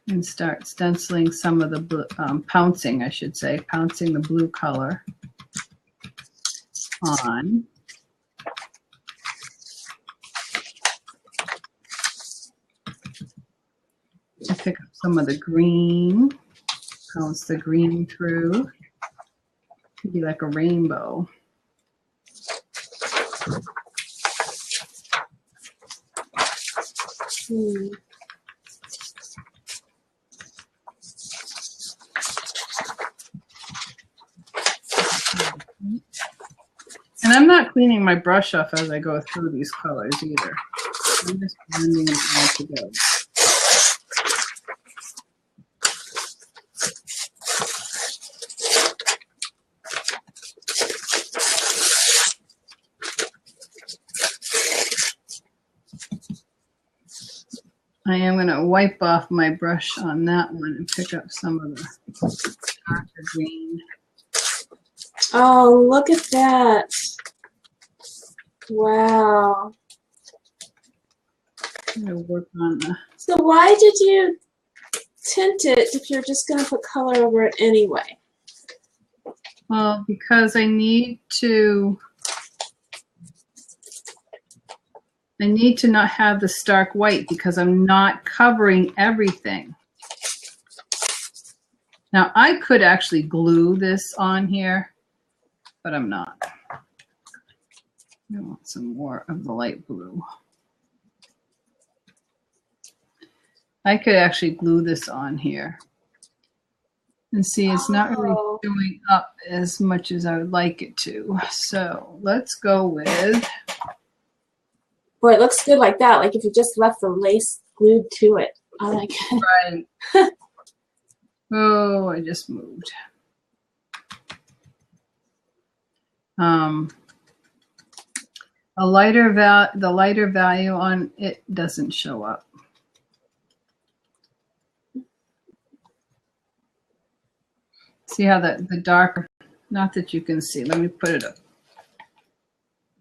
Speaker 1: and start stenciling some of the blue, pouncing, I should say, pouncing the blue color on. I pick up some of the green, pounce the green through. Could be like a rainbow. And I'm not cleaning my brush off as I go through these colors either. I'm just blending them all together. I am going to wipe off my brush on that one and pick up some of the darker green.
Speaker 2: Oh, look at that. Wow.
Speaker 1: I'm going to work on the...
Speaker 2: So why did you tint it if you're just going to put color over it anyway?
Speaker 1: Well, because I need to not have the stark white because I'm not covering everything. Now I could actually glue this on here, but I'm not. I want some more of the light blue. I could actually glue this on here. And see, it's not really showing up as much as I would like it to. So let's go with...
Speaker 2: Boy, it looks good like that, like if you just left the lace glued to it. I like it.
Speaker 1: Right. Oh, I just moved. The lighter value on it doesn't show up. See how the darker, not that you can see, let me put it up.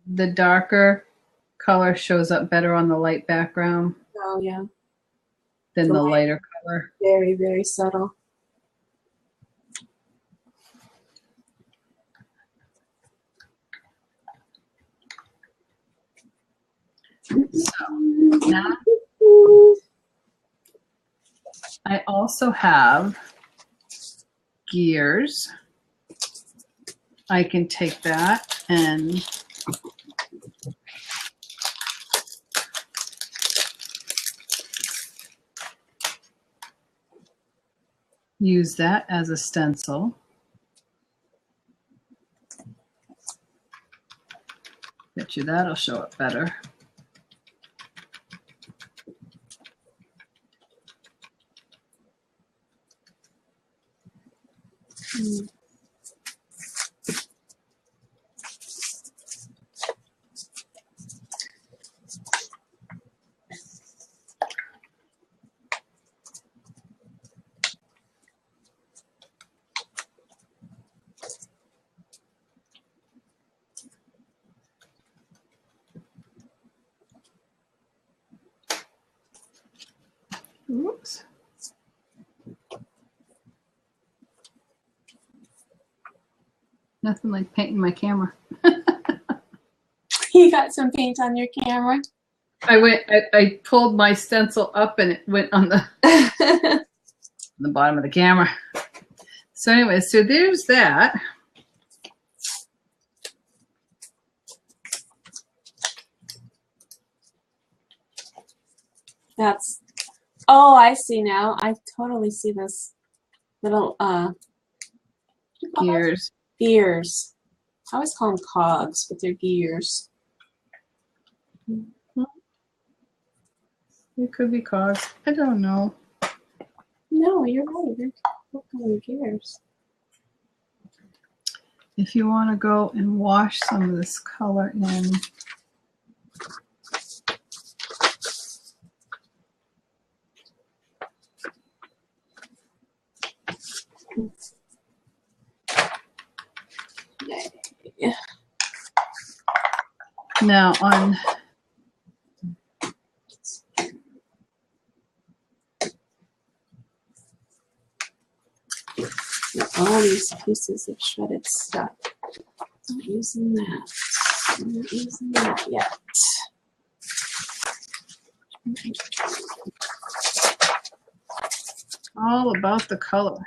Speaker 1: The darker color shows up better on the light background.
Speaker 2: Oh, yeah.
Speaker 1: Than the lighter color.
Speaker 2: Very, very subtle.
Speaker 1: So now I also have gears. I can take that and use that as a stencil. Bet you that'll show up better. Oops. Nothing like painting my camera.
Speaker 2: You got some paint on your camera?
Speaker 1: I pulled my stencil up and it went on the, the bottom of the camera. So anyway, so there's that.
Speaker 2: That's, oh, I see now. I totally see this little
Speaker 1: Gears.
Speaker 2: Gears. I always call them cogs, but they're gears.
Speaker 1: It could be caused. I don't know.
Speaker 2: No, you're right. What color cares?
Speaker 1: If you want to go and wash some of this color in.
Speaker 2: Yeah.
Speaker 1: Now on
Speaker 2: all these pieces of shredded stuff. Not using that. I'm not using that yet.
Speaker 1: all about the color.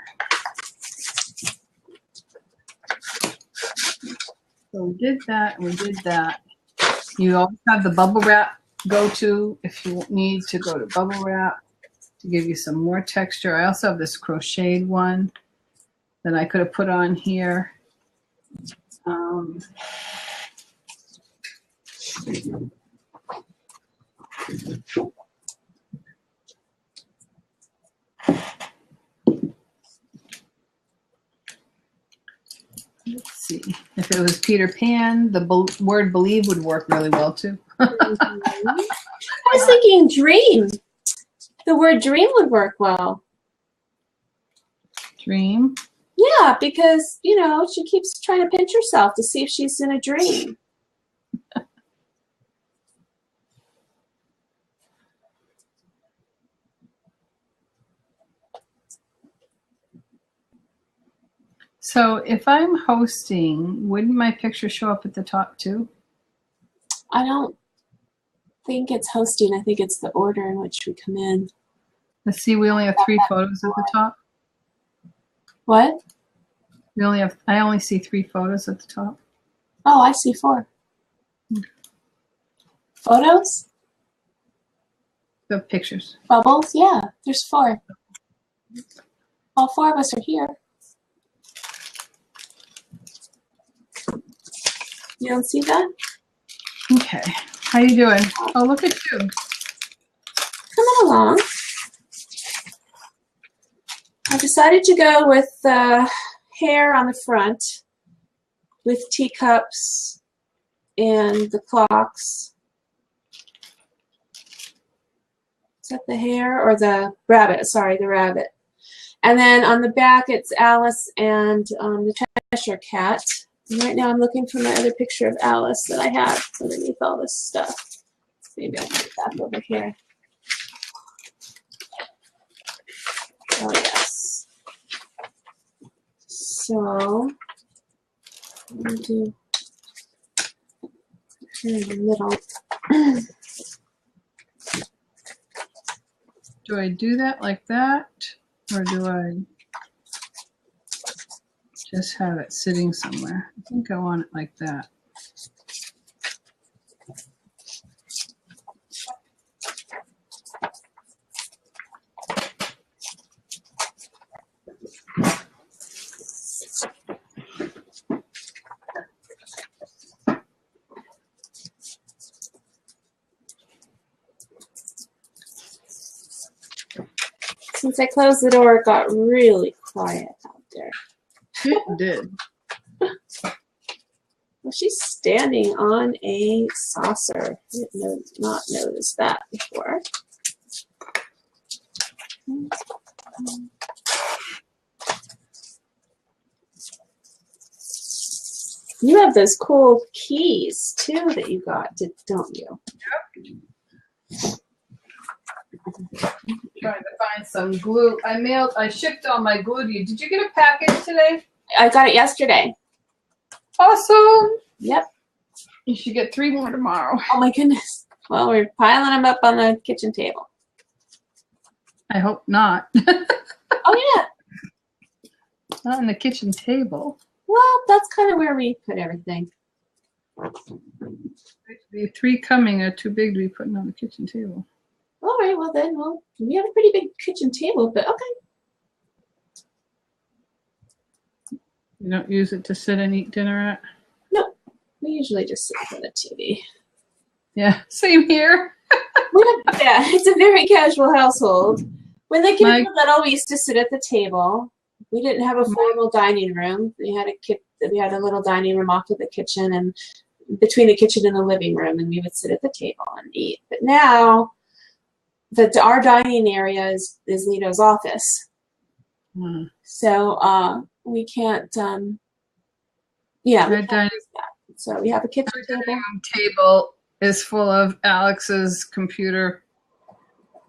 Speaker 1: So we did that, we did that. You always have the bubble wrap go to if you need to go to bubble wrap to give you some more texture. I also have this crocheted one that I could have put on here. Let's see. If it was Peter Pan, the word believe would work really well too.
Speaker 2: I was thinking dream. The word dream would work well.
Speaker 1: Dream.
Speaker 2: Yeah, because, you know, she keeps trying to pinch herself to see if she's in a dream.
Speaker 1: So if I'm hosting, wouldn't my picture show up at the top too?
Speaker 2: I don't think it's hosting. I think it's the order in which we come in.
Speaker 1: Let's see, we only have 3 photos at the top.
Speaker 2: What?
Speaker 1: I only see 3 photos at the top.
Speaker 2: Oh, I see 4. Photos?
Speaker 1: The pictures.
Speaker 2: Bubbles? Yeah, there's 4. All 4 of us are here. You don't see that?
Speaker 1: Okay. How you doing? Oh, look at you.
Speaker 2: Coming along. I decided to go with hair on the front with teacups and the clocks. Is that the hare or the rabbit? Sorry, the rabbit. And then on the back, it's Alice and the Cheshire Cat. And right now, I'm looking for my other picture of Alice that I have underneath all this stuff. Maybe I'll put it back over here. Oh, yes. So, I'm going to do here in the middle.
Speaker 1: Do I do that like that? Or do I just have it sitting somewhere? I think I want it like that.
Speaker 2: Since I closed the door, it got really quiet out there.
Speaker 1: It did.
Speaker 2: Well, she's standing on a saucer. I did not notice that before. You have those cool keys too that you got, don't you?
Speaker 1: Yep. Trying to find some glue. I shipped all my glue to you. Did you get a package today?
Speaker 2: I got it yesterday.
Speaker 1: Awesome.
Speaker 2: Yep.
Speaker 1: You should get 3 more tomorrow.
Speaker 2: Oh my goodness. Well, we're piling them up on the kitchen table.
Speaker 1: I hope not.
Speaker 2: Oh yeah.
Speaker 1: Not on the kitchen table.
Speaker 2: Well, that's kind of where we put everything.
Speaker 1: The 3 coming are too big to be putting on the kitchen table.
Speaker 2: All right, well then, we have a pretty big kitchen table, but okay.
Speaker 1: You don't use it to sit and eat dinner at?
Speaker 2: Nope. We usually just sit for the TV.
Speaker 1: Yeah, same here.
Speaker 2: Yeah, it's a very casual household. When the kids
Speaker 1: My
Speaker 2: were little, we used to sit at the table. We didn't have a formal dining room. We had a little dining room off of the kitchen and between the kitchen and the living room, and we would sit at the table and eat. But now, our dining area is Lito's office, so we can't. Yeah, we
Speaker 1: our
Speaker 2: can't
Speaker 1: dining
Speaker 2: use that. So we have a kitchen table.
Speaker 1: room table is full of Alex's computer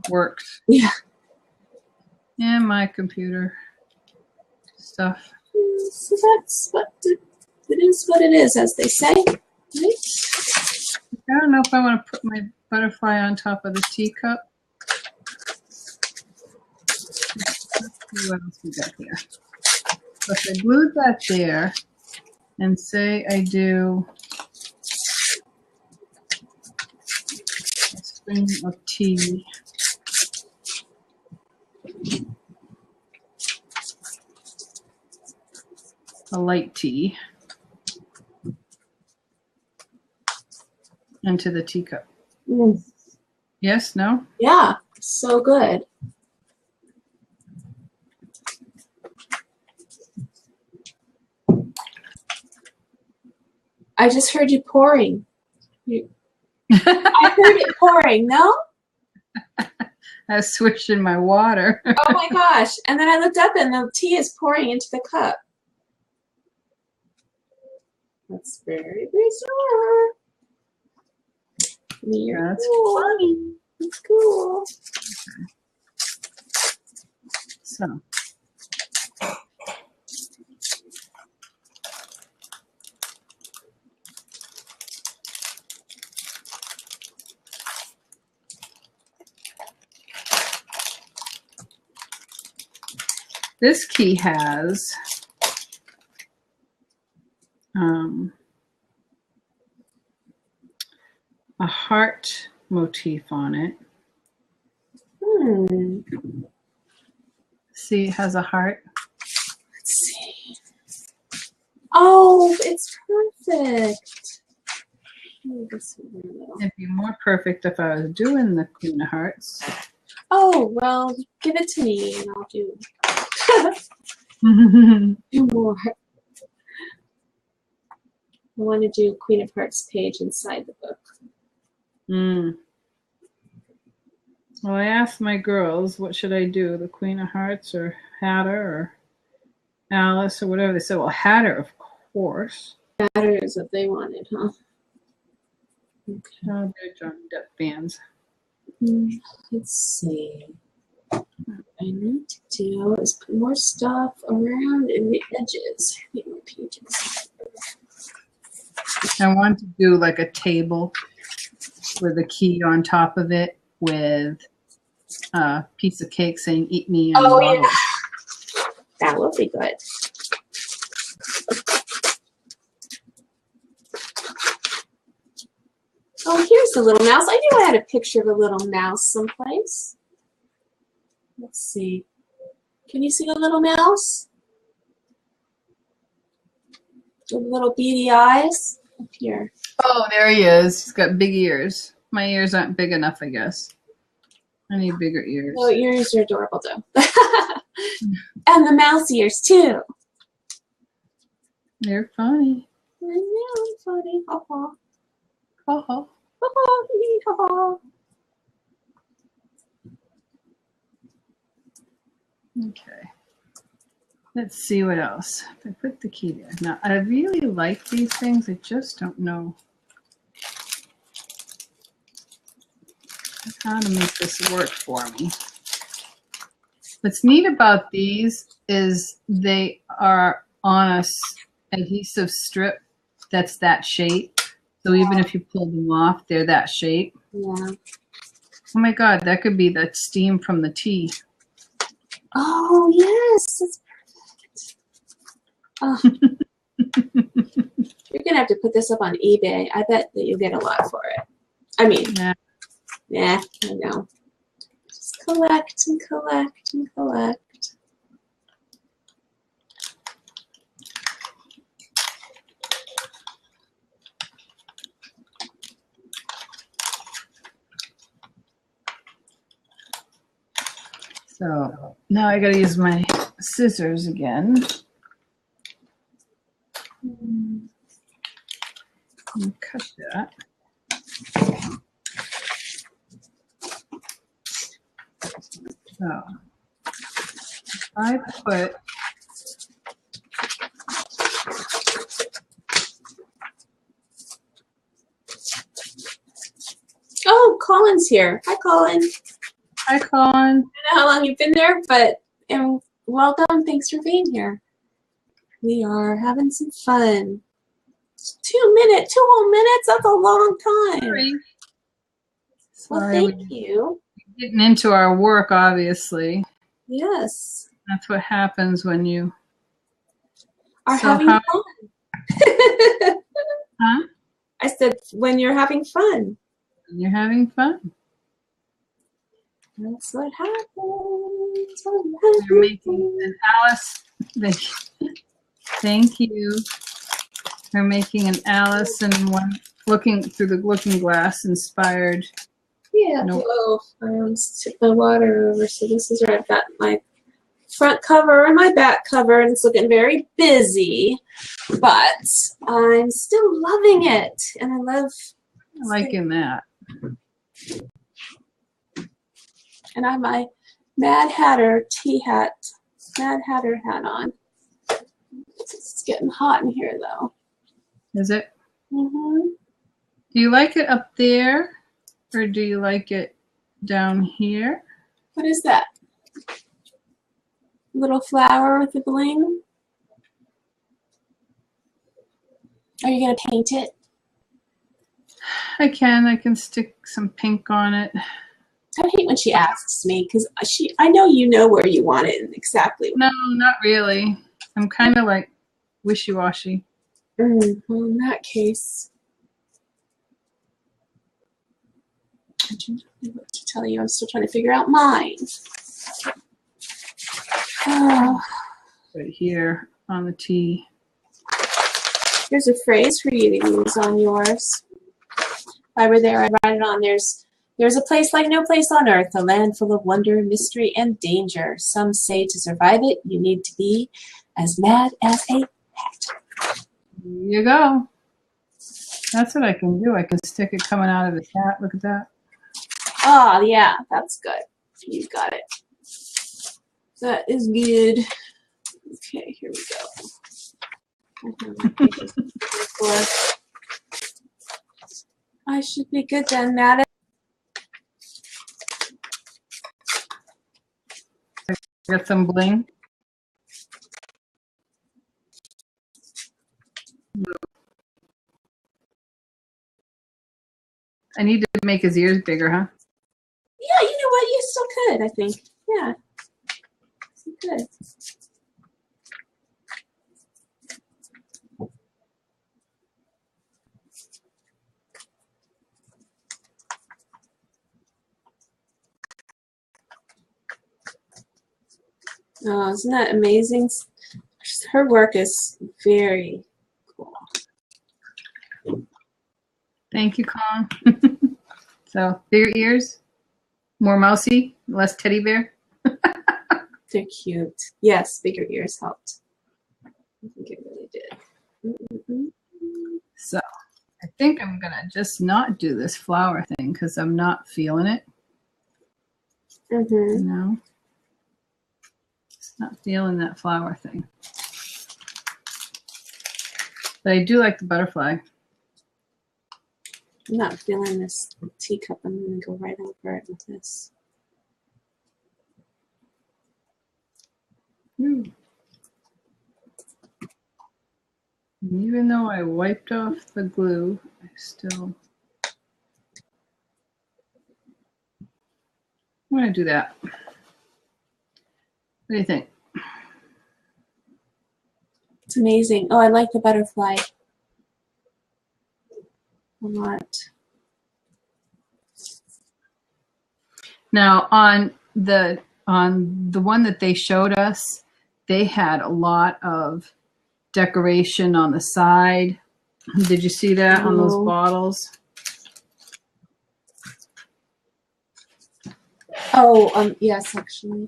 Speaker 1: works.
Speaker 2: Yeah.
Speaker 1: And my computer stuff.
Speaker 2: So that's it is what it is, as they say. Right?
Speaker 1: I don't know if I want to put my butterfly on top of the teacup. Let's see what else we got here. So if I glued that there, and say I do a string of tea. A light tea into the teacup. Yes, no?
Speaker 2: Yeah, so good. I just heard you pouring. I heard it pouring, no?
Speaker 1: I switched in my water.
Speaker 2: Oh my gosh. And then I looked up and the tea is pouring into the cup. That's very bizarre.
Speaker 1: That's
Speaker 2: cool.
Speaker 1: funny.
Speaker 2: It's cool.
Speaker 1: So. This key has a heart motif on it. See, it has a heart.
Speaker 2: Let's see. Oh, it's perfect.
Speaker 1: It'd be more perfect if I was doing the Queen of Hearts.
Speaker 2: Oh, well, give it to me and I'll do more. I want to do Queen of Hearts page inside the book.
Speaker 1: Well, I asked my girls, what should I do? The Queen of Hearts or Hatter or Alice or whatever. They said, well, Hatter, of course.
Speaker 2: Hatter is what they wanted, huh? Okay.
Speaker 1: Oh, they're Johnny Depp fans.
Speaker 2: Let's see. What I need to do is put more stuff around in the edges. I need more pages.
Speaker 1: I want to do like a table with a key on top of it with a piece of cake saying "Eat me." And
Speaker 2: oh yeah, that would be good. Oh, here's the little mouse. I knew I had a picture of a little mouse someplace. Let's see. Can you see the little mouse? With little beady eyes up here.
Speaker 1: Oh, there he is. He's got big ears. My ears aren't big enough, I guess. I need bigger ears.
Speaker 2: Oh, ears are adorable though. And the mouse ears too.
Speaker 1: They're funny.
Speaker 2: I know, I'm funny. Ha ha.
Speaker 1: Ha ha.
Speaker 2: Ha ha. Ha ha.
Speaker 1: Okay. Let's see what else. I put the key there. Now, I really like these things. I just don't know how to make this work for me. What's neat about these is they are on a adhesive strip that's that shape. So even if you pull them off, they're that shape.
Speaker 2: Yeah.
Speaker 1: Oh my God, that could be the steam from the tea.
Speaker 2: Oh yes, that's perfect. Oh. You're gonna have to put this up on eBay. I bet that you'll get a lot for it. I mean, yeah, I know. Just collect and collect and collect.
Speaker 1: So now I got to use my scissors again. And cut that. So I put
Speaker 2: Oh, Colin's here. Hi, Colin.
Speaker 1: Hi, Colin.
Speaker 2: I don't know how long you've been there, but welcome. Thanks for being here. We are having some fun. 2 whole minutes. That's a long time.
Speaker 1: Sorry.
Speaker 2: Well, thank you.
Speaker 1: Getting into our work, obviously.
Speaker 2: Yes.
Speaker 1: That's what happens when you
Speaker 2: are having fun.
Speaker 1: Huh?
Speaker 2: I said when you're having fun.
Speaker 1: When you're having fun.
Speaker 2: That's what happens.
Speaker 1: You're making an Alice. Thank you. We're making an Alice and one looking through the looking glass inspired.
Speaker 2: Yeah.
Speaker 1: Nope.
Speaker 2: Oh, I almost tipped my water over. So this is where I've got my front cover and my back cover, and it's looking very busy, but I'm still loving it, and I love
Speaker 1: liking that.
Speaker 2: And I have my Mad Hatter Mad Hatter hat on. It's getting hot in here, though.
Speaker 1: Is it?
Speaker 2: Mm-hmm.
Speaker 1: Do you like it up there, or do you like it down here?
Speaker 2: What is that? Little flower with a bling? Are you going to paint it?
Speaker 1: I can stick some pink on it.
Speaker 2: I hate when she asks me, because I know you know where you want it and exactly.
Speaker 1: No, not really. I'm kind of like wishy-washy.
Speaker 2: Well, in that case, I don't know what to tell you. I'm still trying to figure out mine. Oh.
Speaker 1: Right here on the T.
Speaker 2: Here's a phrase for you to use on yours. If I were there, I'd write it on. There's a place like no place on earth, a land full of wonder, mystery, and danger. Some say to survive it, you need to be as mad as a hat.
Speaker 1: There you go. That's what I can do. I can stick it coming out of his hat. Look at that.
Speaker 2: Oh, yeah, that's good. You got it. That is good. Okay, here we go. I should be good then, Matt.
Speaker 1: Got some bling. I need to make his ears bigger, huh?
Speaker 2: Yeah, you know what? You still could, I think. Yeah. You could. Oh, isn't that amazing? Her work is very cool.
Speaker 1: Thank you, Colin. So, bigger ears, more mousy, less teddy bear.
Speaker 2: They're cute. Yes, bigger ears helped. I think it really did.
Speaker 1: So, I think I'm going to just not do this flower thing because I'm not feeling it. You know? Not feeling that flower thing. But I do like the butterfly.
Speaker 2: I'm not feeling this teacup. I'm going to go right over it with this.
Speaker 1: Even though I wiped off the glue, I still... I'm going to do that. What do you think?
Speaker 2: It's amazing. Oh, I like the butterfly a lot.
Speaker 1: Now on the one that they showed us, they had a lot of decoration on the side. Did you see that on those bottles?
Speaker 2: Oh, yes, actually.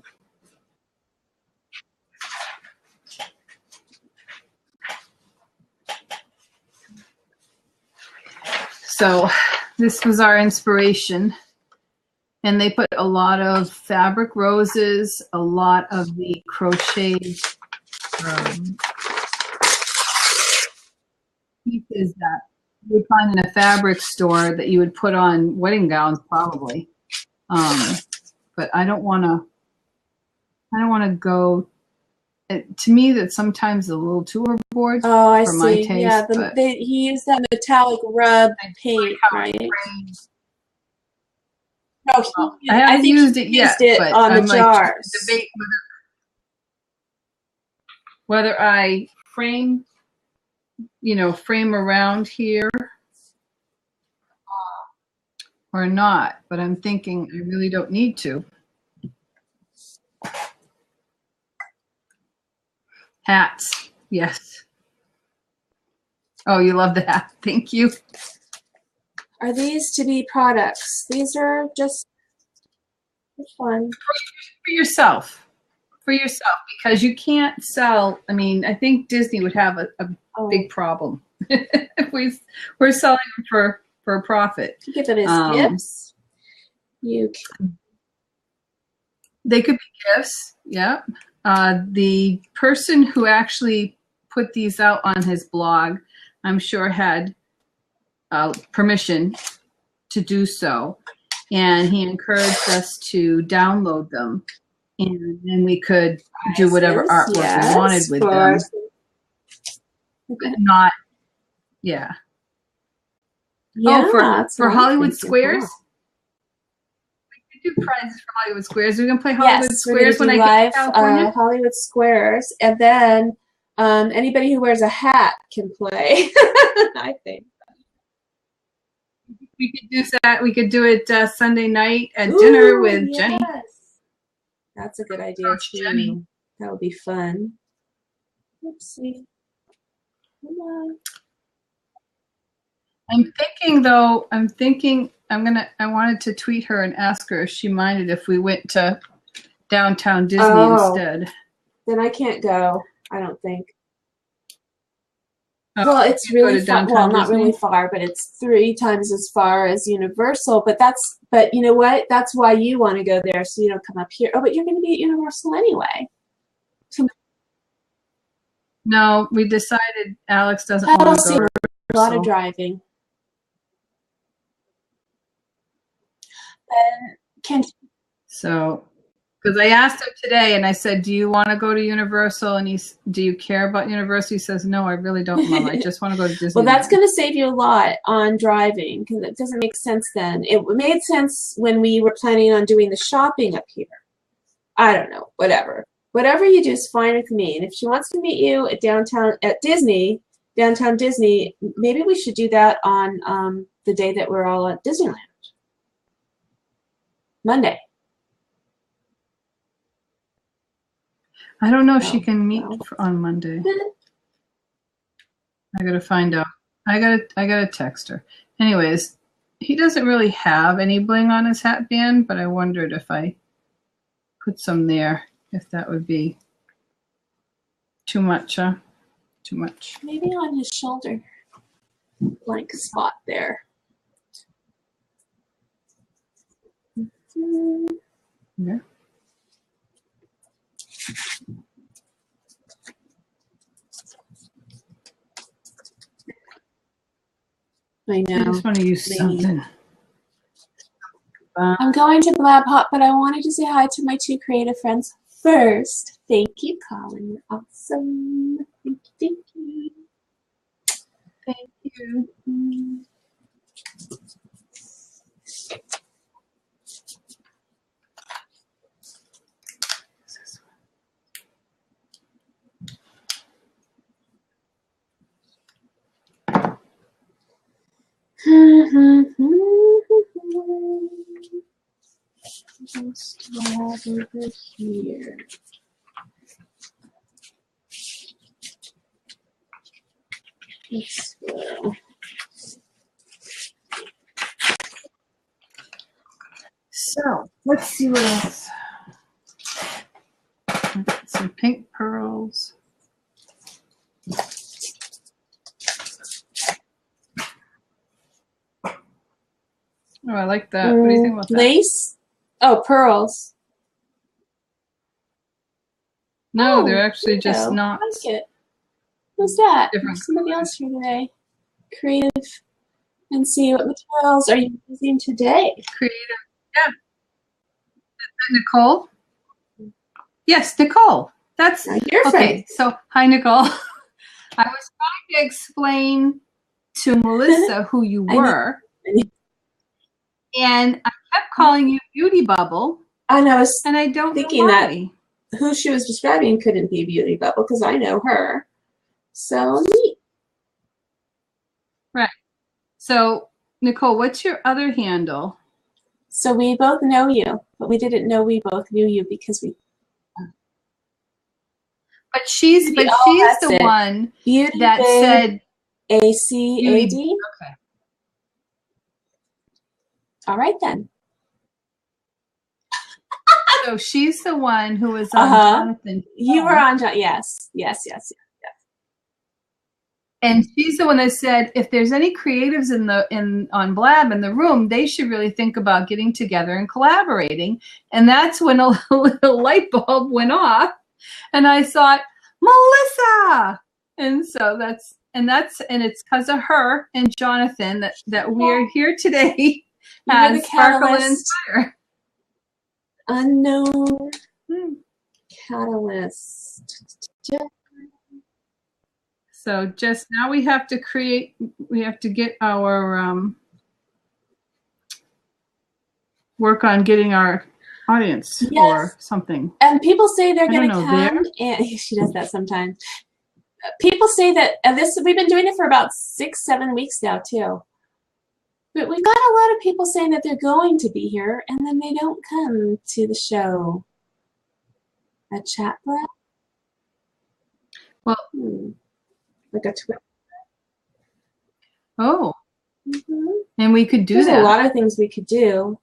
Speaker 1: So this was our inspiration. And they put a lot of fabric roses, a lot of the crocheted pieces that you would find in a fabric store that you would put on wedding gowns, probably. But I don't want to go. To me, that sometimes a little too overboard for my taste.
Speaker 2: Yeah, he used that metallic rub paint, right? No,
Speaker 1: I haven't used it yet, but
Speaker 2: on
Speaker 1: I'm
Speaker 2: the jars.
Speaker 1: Debate whether I frame around here or not. But I'm thinking I really don't need to. Hats, yes. Oh, you love the hat. Thank you.
Speaker 2: Are these to be products? These are just fun.
Speaker 1: For yourself. For yourself, because you can't sell. I mean, I think Disney would have a big problem if we're selling them for a profit.
Speaker 2: You give it as gifts.
Speaker 1: They could be gifts, yeah. The person who actually put these out on his blog, I'm sure had permission to do so. And he encouraged us to download them. And then we could do whatever artwork we wanted with them. But not, yeah. For Hollywood Squares? We could do prizes for Hollywood Squares. We're going to play Hollywood Squares when I get to California?
Speaker 2: Hollywood Squares. And then anybody who wears a hat can play, I think.
Speaker 1: We could do that. We could do it Sunday night at dinner with Jenny.
Speaker 2: That's a good idea too. Jenny. That would be fun. Let's see. Come on.
Speaker 1: I wanted to tweet her and ask her if she minded if we went to downtown Disney instead.
Speaker 2: Then I can't go, I don't think. Well, it's really far. Well, not really far, but it's 3 times as far as Universal. But you know what? That's why you want to go there, so you don't come up here. Oh, but you're going to be at Universal anyway.
Speaker 1: No, we decided Alex doesn't want to go.
Speaker 2: A lot of driving.
Speaker 1: So, because I asked him today, and I said, "Do you want to go to Universal?" And "Do you care about Universal?" He says, "No, I really don't, Mom. I just want to go to Disney."
Speaker 2: Well, that's going to save you a lot on driving, because it doesn't make sense then. It made sense when we were planning on doing the shopping up here. I don't know, whatever. Whatever you do is fine with me. And if she wants to meet you at downtown Disney, maybe we should do that on the day that we're all at Disneyland. Monday.
Speaker 1: I don't know if she can meet on Monday. I gotta find out. I gotta text her. Anyways, he doesn't really have any bling on his hat band, but I wondered if I put some there, if that would be too much, huh? Too much.
Speaker 2: Maybe on his shoulder, blank spot there.
Speaker 1: Yeah.
Speaker 2: I know.
Speaker 1: I just want to use something.
Speaker 2: I'm going to Blab Hop, but I wanted to say hi to my 2 creative friends first. Thank you, Colin. You're awesome. Thank you.
Speaker 1: Thank you.
Speaker 2: What do I have over here? Let's go.
Speaker 1: So let's see what else. Some pink pearls. Oh, I like that. What do you think about that?
Speaker 2: Lace? Oh, pearls.
Speaker 1: No, they're actually just knots.
Speaker 2: I like it. Who's that?
Speaker 1: Different
Speaker 2: Somebody else here today. Creative. And see, what materials are you using today?
Speaker 1: Creative. Yeah. Nicole? Yes, Nicole. That's
Speaker 2: Your
Speaker 1: okay.
Speaker 2: friend.
Speaker 1: So, hi, Nicole. I was trying to explain to Melissa who you were, and I kept calling you Beauty Bubble.
Speaker 2: And I was
Speaker 1: and I don't
Speaker 2: thinking
Speaker 1: know why.
Speaker 2: that who she was describing couldn't be Beauty Bubble because I know her. So neat.
Speaker 1: Right. So, Nicole, what's your other handle?
Speaker 2: So we both know you, but we didn't know we both knew you because we.
Speaker 1: But she's the one
Speaker 2: Beauty
Speaker 1: that said
Speaker 2: ACAD.
Speaker 1: Okay.
Speaker 2: All right then.
Speaker 1: So she's the one who was on Jonathan.
Speaker 2: You were on Jonathan. Yes.
Speaker 1: And she's the one that said if there's any creatives on Blab in the room, they should really think about getting together and collaborating. And that's when a little light bulb went off, and I thought, Melissa. And so it's because of her and Jonathan that we are here today as Sparkle and Inspire.
Speaker 2: Unknown catalyst.
Speaker 1: So just now we have to get our work on getting our audience or something.
Speaker 2: And people say they're going to come, and she does that sometimes. People say that we've been doing it for about 6-7 weeks now too. But we've got a lot of people saying that they're going to be here, and then they don't come to the show. A chat lab?
Speaker 1: Well,
Speaker 2: like a Twitter.
Speaker 1: Oh. And we could do that.
Speaker 2: There's a lot of things we could do.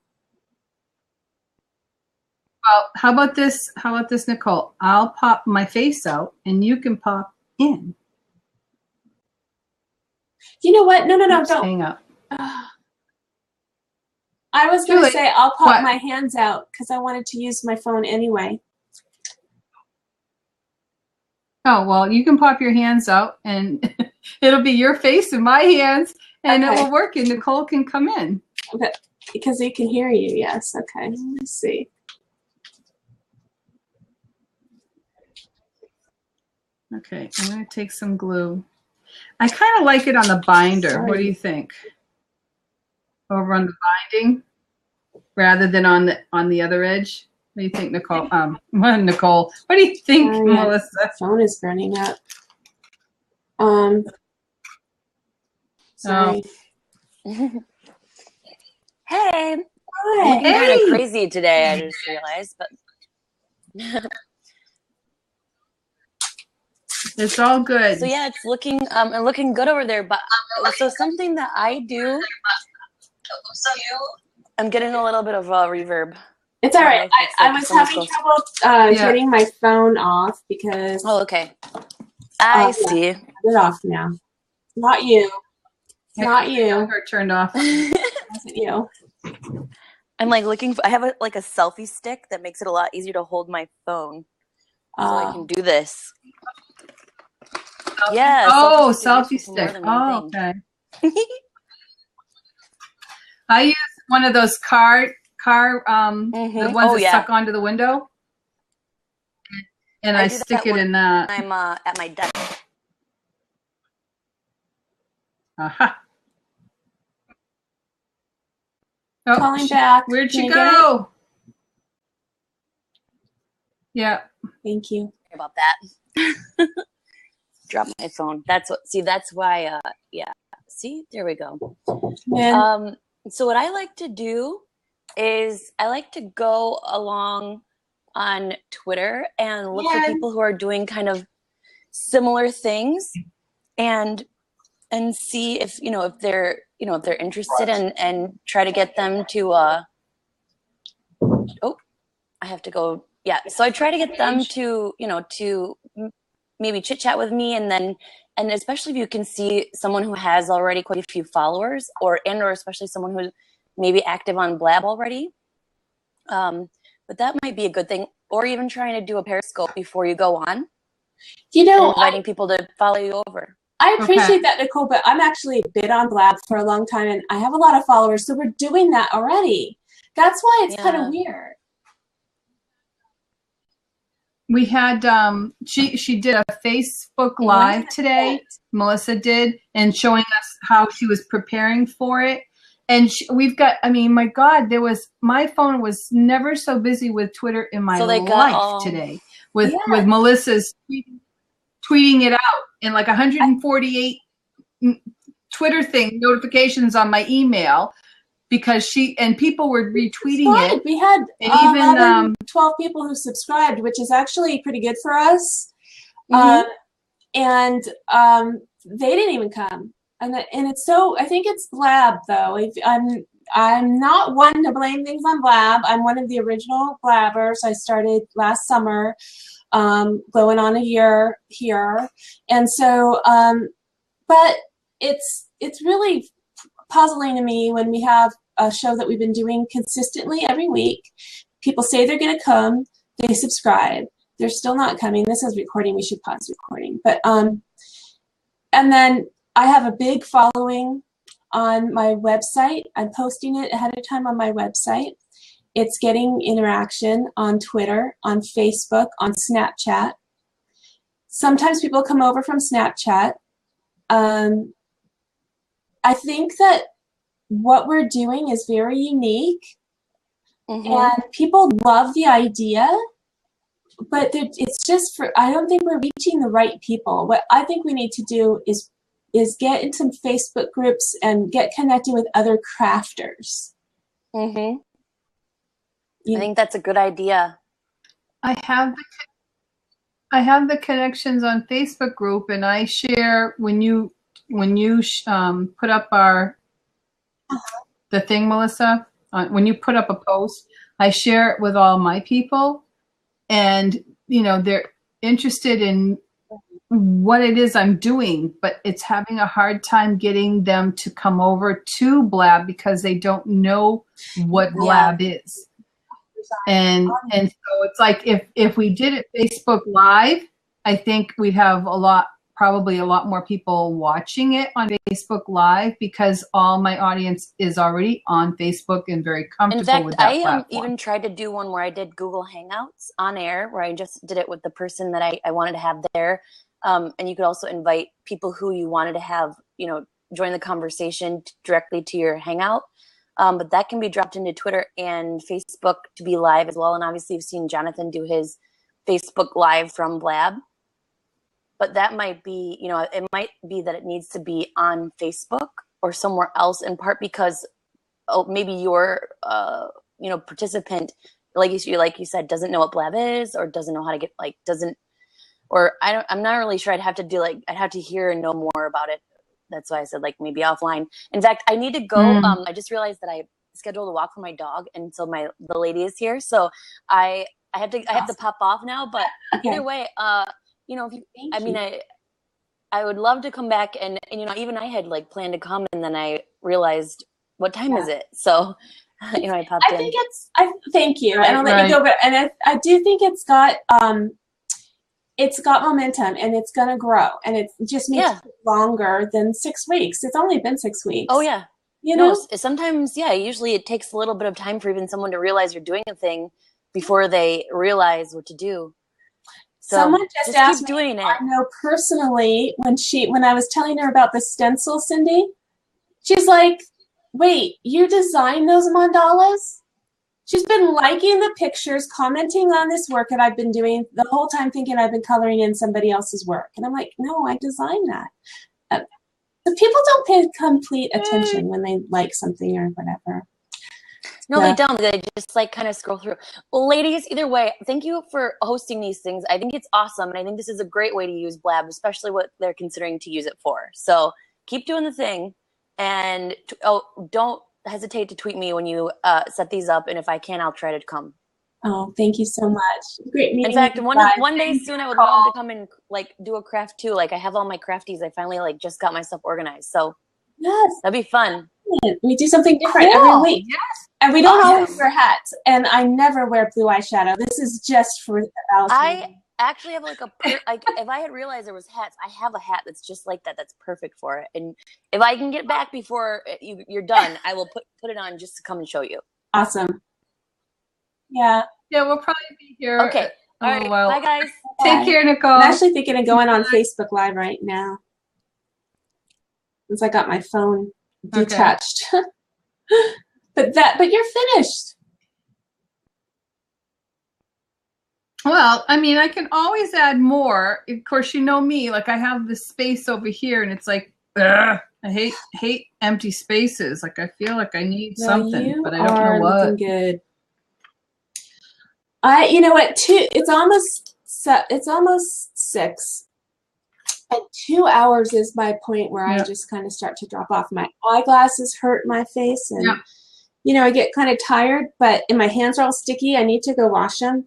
Speaker 1: Well, how about this, Nicole? I'll pop my face out, and you can pop in.
Speaker 2: You know what? No, don't.
Speaker 1: Hang up.
Speaker 2: I was going to say I'll pop my hands out because I wanted to use my phone anyway.
Speaker 1: Oh, well, you can pop your hands out, and it'll be your face and my hands, and it will work, and Nicole can come in.
Speaker 2: Okay. Because they can hear you, yes. Okay, let me see.
Speaker 1: Okay, I'm going to take some glue. I kind of like it on the binder. Sorry. What do you think? Over on the binding rather than on the other edge? What do you think, Nicole? Nicole, what do you think, Melissa?
Speaker 2: My phone is burning up. Sorry.
Speaker 3: Oh. Hey. Hi. I'm looking kind of crazy today, I just realized, but
Speaker 1: it's all good.
Speaker 3: So yeah, it's looking good over there, but so something that I do, I'm getting a little bit of reverb.
Speaker 2: It's all right. I was having trouble getting my phone off because.
Speaker 3: Oh, okay. I see.
Speaker 2: Get it off now. Not you. Not you.
Speaker 1: Her turned off.
Speaker 2: Wasn't you.
Speaker 3: I'm like looking. I have a selfie stick that makes it a lot easier to hold my phone, so I can do this. Yeah.
Speaker 1: Oh, selfie stick. Oh, okay. I use one of those the ones that suck onto the window, and I stick it in that.
Speaker 3: I'm at my desk.
Speaker 1: Aha. Oh,
Speaker 2: calling back.
Speaker 1: Where'd you go? Yeah.
Speaker 2: Thank you.
Speaker 3: Sorry about that. Drop my phone. That's why. Yeah. See, there we go. So what I like to do is I like to go along on Twitter and look for people who are doing kind of similar things, and see if they're interested and try to get them to I have to go. Yeah. So I try to get them to maybe chit chat with me, and especially if you can see someone who has already quite a few followers, or especially someone who maybe active on Blab already. But that might be a good thing. Or even trying to do a Periscope before you go on.
Speaker 2: You know,
Speaker 3: inviting people to follow you over.
Speaker 2: I appreciate that, Nicole, but I'm actually been on Blab for a long time, and I have a lot of followers, so we're doing that already. That's why it's kind of weird.
Speaker 1: We had she did a Facebook Live today. Melissa did, and showing us how she was preparing for it. And we've got, I mean, my God, my phone was never so busy with Twitter in my life today with Melissa's tweeting it out and like 148 Twitter notifications on my email because people were retweeting it.
Speaker 2: We had even 12 people who subscribed, which is actually pretty good for us. And they didn't even come. And it's so, I think it's Blab though. I'm not one to blame things on Blab. I'm one of the original Blabbers. I started last summer, going on a year here. And so, but it's really puzzling to me when we have a show that we've been doing consistently every week. People say they're going to come, they subscribe. They're still not coming. This is recording. We should pause recording. But, and then I have a big following on my website. I'm posting it ahead of time on my website. It's getting interaction on Twitter, on Facebook, on Snapchat. Sometimes people come over from Snapchat. I think that what we're doing is very unique, and people love the idea, but it's just I don't think we're reaching the right people. What I think we need to do is get in some Facebook groups and get connected with other crafters.
Speaker 3: I think that's a good idea.
Speaker 1: I have the connections on Facebook group, and I share when you put up the thing, Melissa. When you put up a post, I share it with all my people, and they're interested in what it is I'm doing, but it's having a hard time getting them to come over to Blab because they don't know what Blab is. And so it's like if we did it Facebook Live, I think we'd have probably a lot more people watching it on Facebook Live because all my audience is already on Facebook and very comfortable with that platform.
Speaker 3: I even tried to do one where I did Google Hangouts on air, where I just did it with the person that I wanted to have there. And you could also invite people who you wanted to have, join the conversation directly to your Hangout. But that can be dropped into Twitter and Facebook to be live as well. And obviously you've seen Jonathan do his Facebook Live from Blab. But that might be, it might be that it needs to be on Facebook or somewhere else, in part because maybe your, participant, like you said, doesn't know what Blab is or doesn't know how to get, I'm not really sure. I'd have to hear and know more about it. That's why I said maybe offline. In fact, I need to go. I just realized that I scheduled a walk for my dog, and so the lady is here. So I have to pop off now. But either way, I would love to come back, and even I had planned to come, and then I realized what time is it. So I popped in.
Speaker 2: Thank you, and I'll let you go. But I do think it's got momentum, and it's going to grow, and it just makes it longer than 6 weeks. It's only been 6 weeks.
Speaker 3: Oh yeah. Sometimes, usually it takes a little bit of time for even someone to realize you're doing a thing before they realize what to do. So
Speaker 2: someone just asked
Speaker 3: keep doing
Speaker 2: me,
Speaker 3: it.
Speaker 2: I know personally, when I was telling her about the stencil, Cindy, she's like, wait, you designed those mandalas? She's been liking the pictures, commenting on this work that I've been doing the whole time, thinking I've been coloring in somebody else's work. And I'm like, no, I designed that. The people don't pay complete attention when they like something or whatever.
Speaker 3: No, they don't. They just kind of scroll through. Well, ladies, either way, thank you for hosting these things. I think it's awesome. And I think this is a great way to use Blab, especially what they're considering to use it for. So keep doing the thing. And don't hesitate to tweet me when you set these up, and if I can, I'll try to come.
Speaker 2: Oh, thank you so much. Great meeting you.
Speaker 3: In fact, one day soon I would love to come and do a craft too. I have all my crafties. I finally just got my stuff organized, so
Speaker 2: yes,
Speaker 3: that'd be fun.
Speaker 2: We do something different
Speaker 1: Cool.
Speaker 2: every week.
Speaker 1: Yes.
Speaker 2: And we don't always
Speaker 3: Awesome.
Speaker 2: wear hats. And I never wear blue eyeshadow. This is just for
Speaker 3: I actually have like like if I had realized there was hats, I have a hat that's just like that. That's perfect for it. And if I can get back before you're done, I will put it on just to come and show you.
Speaker 2: Awesome. Yeah.
Speaker 1: Yeah, we'll probably be here.
Speaker 3: Okay. All right.
Speaker 1: While.
Speaker 3: Bye, guys.
Speaker 1: Take care, Nicole.
Speaker 2: I'm actually thinking of going on Facebook Live right now. Since I got my phone detached. Okay. But you're finished.
Speaker 1: Well, I mean, I can always add more. Of course, you know me. Like I have this space over here, and it's like, ugh, I hate empty spaces. Like I feel like I need something, but I don't know what.
Speaker 2: Looking good. You know what? It's almost 6. And 2 hours is my point where I just kind of start to drop off. My eyeglasses hurt my face, and you know, I get kind of tired. And my hands are all sticky. I need to go wash them.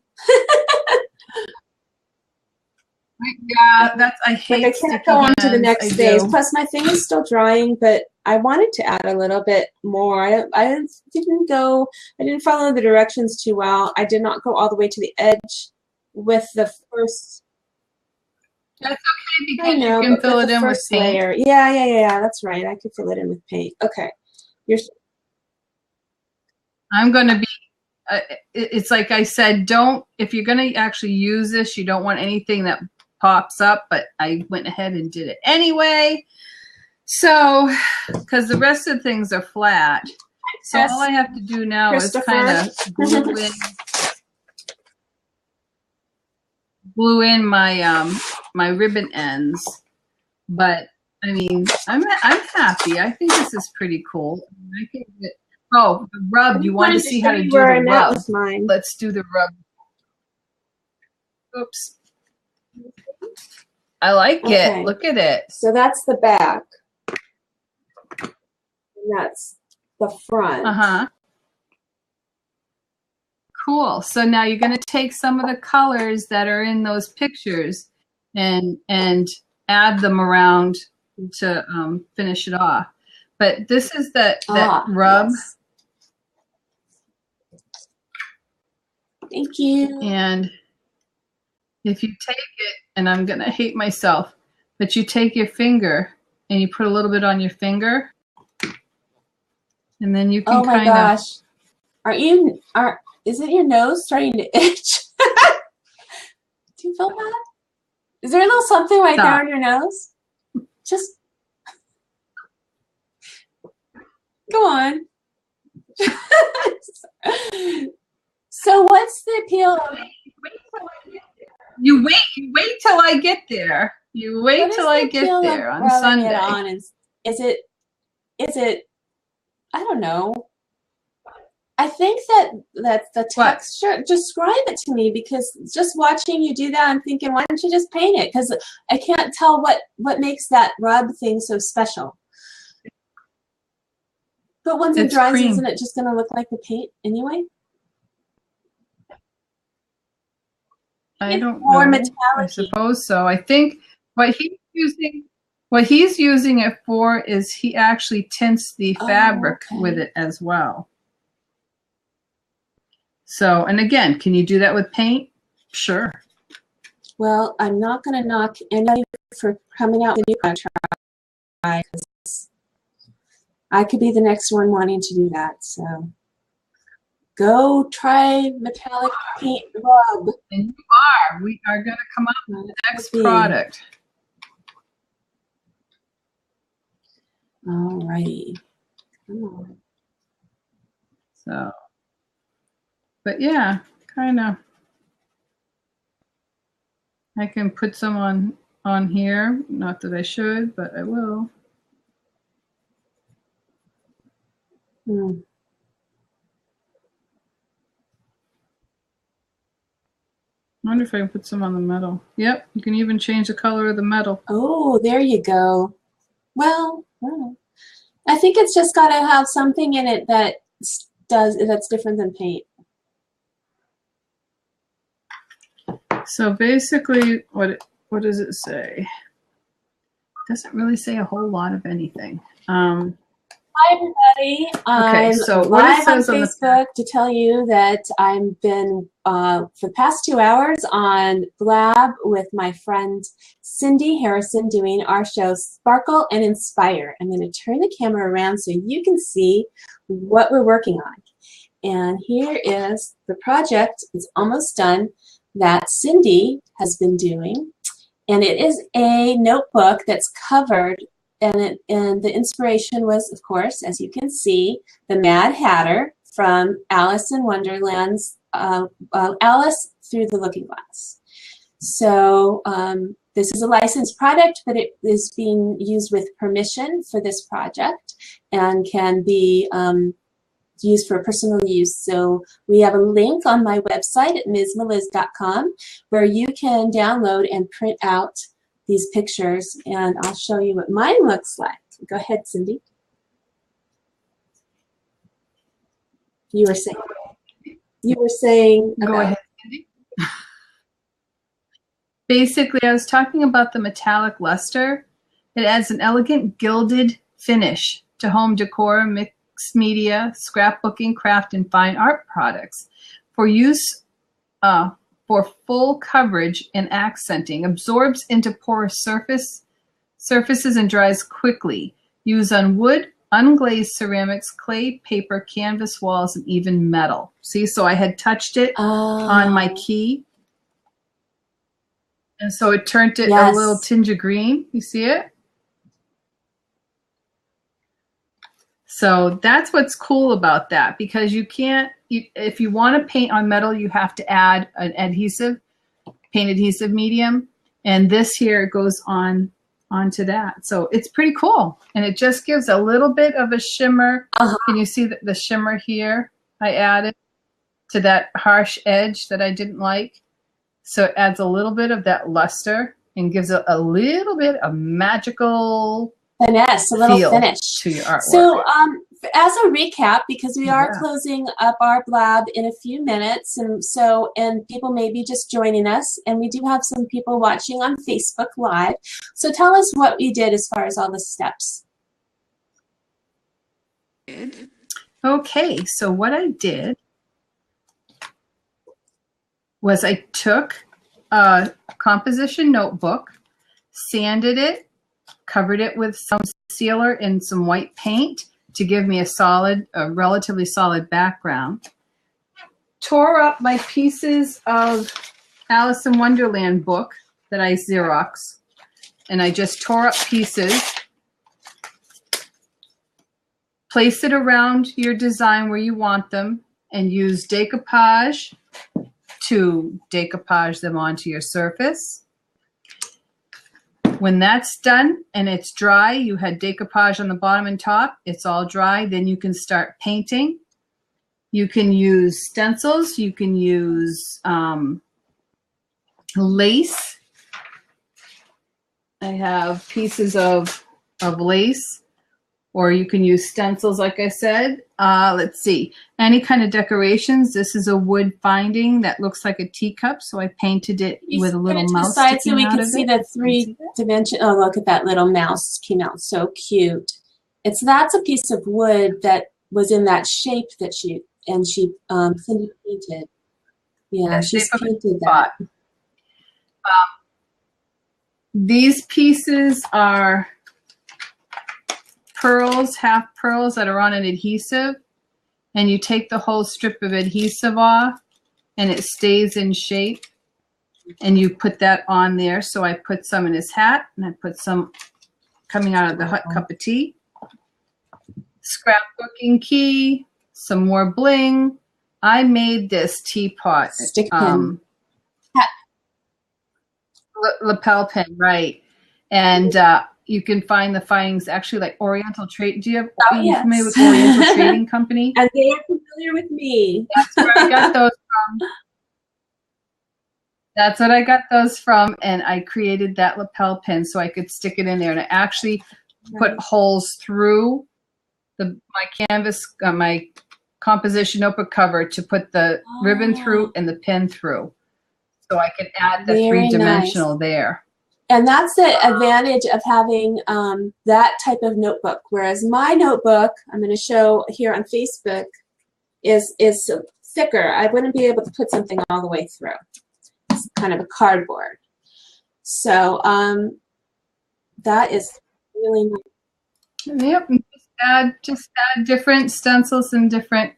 Speaker 1: Yeah, I hate.
Speaker 2: Like I can't go on to the next phase. Plus, my thing is still drying, but I wanted to add a little bit more. I didn't follow the directions too well. I did not go all the way to the edge with the first.
Speaker 1: That's okay because you can fill it in with paint.
Speaker 2: Layer. Yeah. That's right. I could fill it in with paint. Okay.
Speaker 1: I'm going to be. It's like I said. If you're going to actually use this, you don't want anything that pops up. But I went ahead and did it anyway. So, because the rest of the things are flat, so all I have to do now is kind of glue in my my ribbon ends. But I mean, I'm happy. I think this is pretty cool. I think that, the rub. You want to see how to do the rub? Let's do the rub. Oops. I like it. Look at it.
Speaker 2: So that's the back. And that's the front.
Speaker 1: Cool. So now you're going to take some of the colors that are in those pictures and add them around to finish it off. But this is that rub.
Speaker 2: Yes. Thank you.
Speaker 1: And if you take it, and I'm going to hate myself, but you take your finger and you put a little bit on your finger, and then you can
Speaker 2: Oh my gosh. Isn't your nose starting to itch? Do you feel that? Is there a little something right there on your nose? Just go on. So what's the appeal of
Speaker 1: You wait till I get there. You wait till I get there on Sunday.
Speaker 2: Is it I don't know. I think that the texture, describe it to me, because just watching you do that, I'm thinking, why don't you just paint it? Because I can't tell what makes that rub thing so special. But once it dries, isn't it just going to look like the paint anyway?
Speaker 1: I don't know. Metallic. I suppose so. I think what he's using it for is he actually tints the fabric with it as well. So, and again, can you do that with paint? Sure.
Speaker 2: Well, I'm not going to knock anybody for coming out with a new contract. I could be the next one wanting to do that. So go try metallic paint rub.
Speaker 1: And you are. We are going to come up with the next product.
Speaker 2: All righty. Come on.
Speaker 1: So, but yeah, kind of. I can put some on here. Not that I should, but I will. I wonder if I can put some on the metal. Yep, you can even change the color of the metal.
Speaker 2: Oh, there you go. Well, I think it's just got to have something in it that's different than paint.
Speaker 1: So basically, what does it say? It doesn't really say a whole lot of anything.
Speaker 2: Why Hi, everybody. I'm
Speaker 1: so what
Speaker 2: live
Speaker 1: it
Speaker 2: on
Speaker 1: says on the
Speaker 2: Facebook to tell you that I've been, for the past 2 hours, on Blab with my friend Cindy Harrison doing our show Sparkle and Inspire. I'm going to turn the camera around so you can see what we're working on. And here is the project. It's almost done that Cindy has been doing. And it is a notebook that's covered, and the inspiration was, of course, as you can see, the Mad Hatter from Alice in Wonderland's Alice Through the Looking Glass. So this is a licensed product, but it is being used with permission for this project and can be used for personal use. So we have a link on my website at msmeliz.com where you can download and print out these pictures, and I'll show you what mine looks like. Go ahead, Cindy. You were saying
Speaker 1: Go ahead, Cindy. Basically, I was talking about the metallic luster. It adds an elegant gilded finish to home decor, mixed media, scrapbooking, craft, and fine art products. For use for full coverage and accenting, absorbs into porous surfaces and dries quickly. Use on wood, unglazed ceramics, clay, paper, canvas, walls, and even metal. See, so I had touched it on my key. And so it turned it a little tinge of green. You see it? So that's what's cool about that, because you can't, if you want to paint on metal, you have to add an adhesive, paint adhesive medium. And this here goes on onto that. So it's pretty cool. And it just gives a little bit of a shimmer. Can you see the shimmer here I added to that harsh edge that I didn't like? So it adds a little bit of that luster and gives it a little bit of magical
Speaker 2: finesse, a little finish
Speaker 1: to your artwork.
Speaker 2: So as a recap, because we are closing up our Blab in a few minutes, and people may be just joining us, and we do have some people watching on Facebook Live. So tell us what we did as far as all the steps.
Speaker 1: Okay, so what I did was I took a composition notebook, sanded it, covered it with some sealer and some white paint to give me a relatively solid background. Tore up my pieces of Alice in Wonderland book that I Xerox, and I just tore up pieces. Place it around your design where you want them and use decoupage to decoupage them onto your surface. When that's done and it's dry, you had decoupage on the bottom and top, it's all dry, then you can start painting. You can use stencils, you can use lace. I have pieces of lace, or you can use stencils, like I said. Let's see, any kind of decorations. This is a wood finding that looks like a teacup, so I painted it with a little mouse sticking
Speaker 2: so we
Speaker 1: out
Speaker 2: can
Speaker 1: of
Speaker 2: see
Speaker 1: it.
Speaker 2: the three-dimension. Oh, look at that little mouse came out so cute. That's a piece of wood that was in that shape that Cindy painted. Yeah, she's painted that.
Speaker 1: These pieces are pearls, half pearls that are on an adhesive, and you take the whole strip of adhesive off and it stays in shape, and you put that on there. So I put some in his hat, and I put some coming out of the hot cup of tea. Scrapbooking key, some more bling. I made this teapot.
Speaker 2: Stick pin.
Speaker 1: Lapel pin, right. And you can find the findings actually like Oriental Trade. Do you have are you familiar with Oriental Trading Company?
Speaker 2: And they are familiar with me.
Speaker 1: That's where I got those from. That's what I got those from, and I created that lapel pin so I could stick it in there. And I actually put holes through my canvas, my composition notebook cover to put the ribbon through and the pin through. So I could add the three-dimensional there.
Speaker 2: And that's the advantage of having that type of notebook. Whereas my notebook, I'm going to show here on Facebook, is thicker. I wouldn't be able to put something all the way through. It's kind of a cardboard. So that is really nice.
Speaker 1: Yep. Just add different stencils and different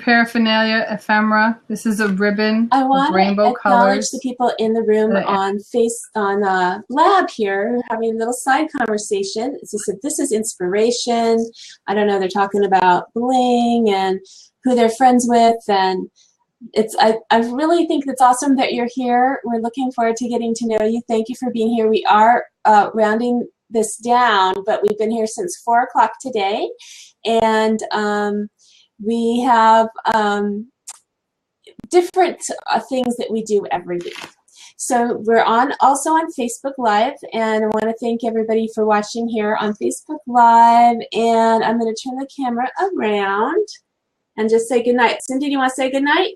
Speaker 1: paraphernalia, ephemera. This is a ribbon with rainbow colors.
Speaker 2: I want to acknowledge the people in the room on Blab here, who are having a little side conversation. This is inspiration. I don't know, they're talking about bling and who they're friends with, and I really think it's awesome that you're here. We're looking forward to getting to know you. Thank you for being here. We are rounding this down, but we've been here since 4 o'clock today, and we have different things that we do every week. So we're also on Facebook Live, and I want to thank everybody for watching here on Facebook Live. And I'm going to turn the camera around and just say goodnight. Cindy, do you want to say goodnight?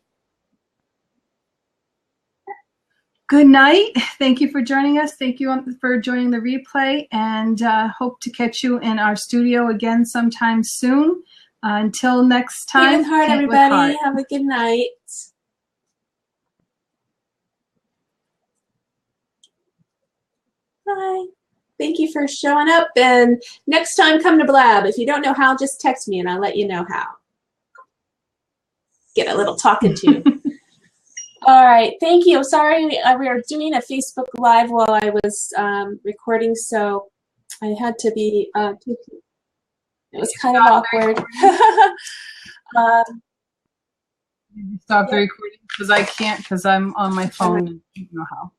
Speaker 1: Good night. Thank you for joining us. Thank you for joining the replay, and hope to catch you in our studio again sometime soon. Until next time,
Speaker 2: Paint with heart, everybody. Have a good night. Bye. Thank you for showing up. And next time, come to Blab. If you don't know how, just text me and I'll let you know how. Get a little talking to. All right. Thank you. Sorry, we were doing a Facebook Live while I was recording, so I had to be. It was kind of awkward.
Speaker 1: Stop the recording because I can't, because I'm on my phone and I don't know how.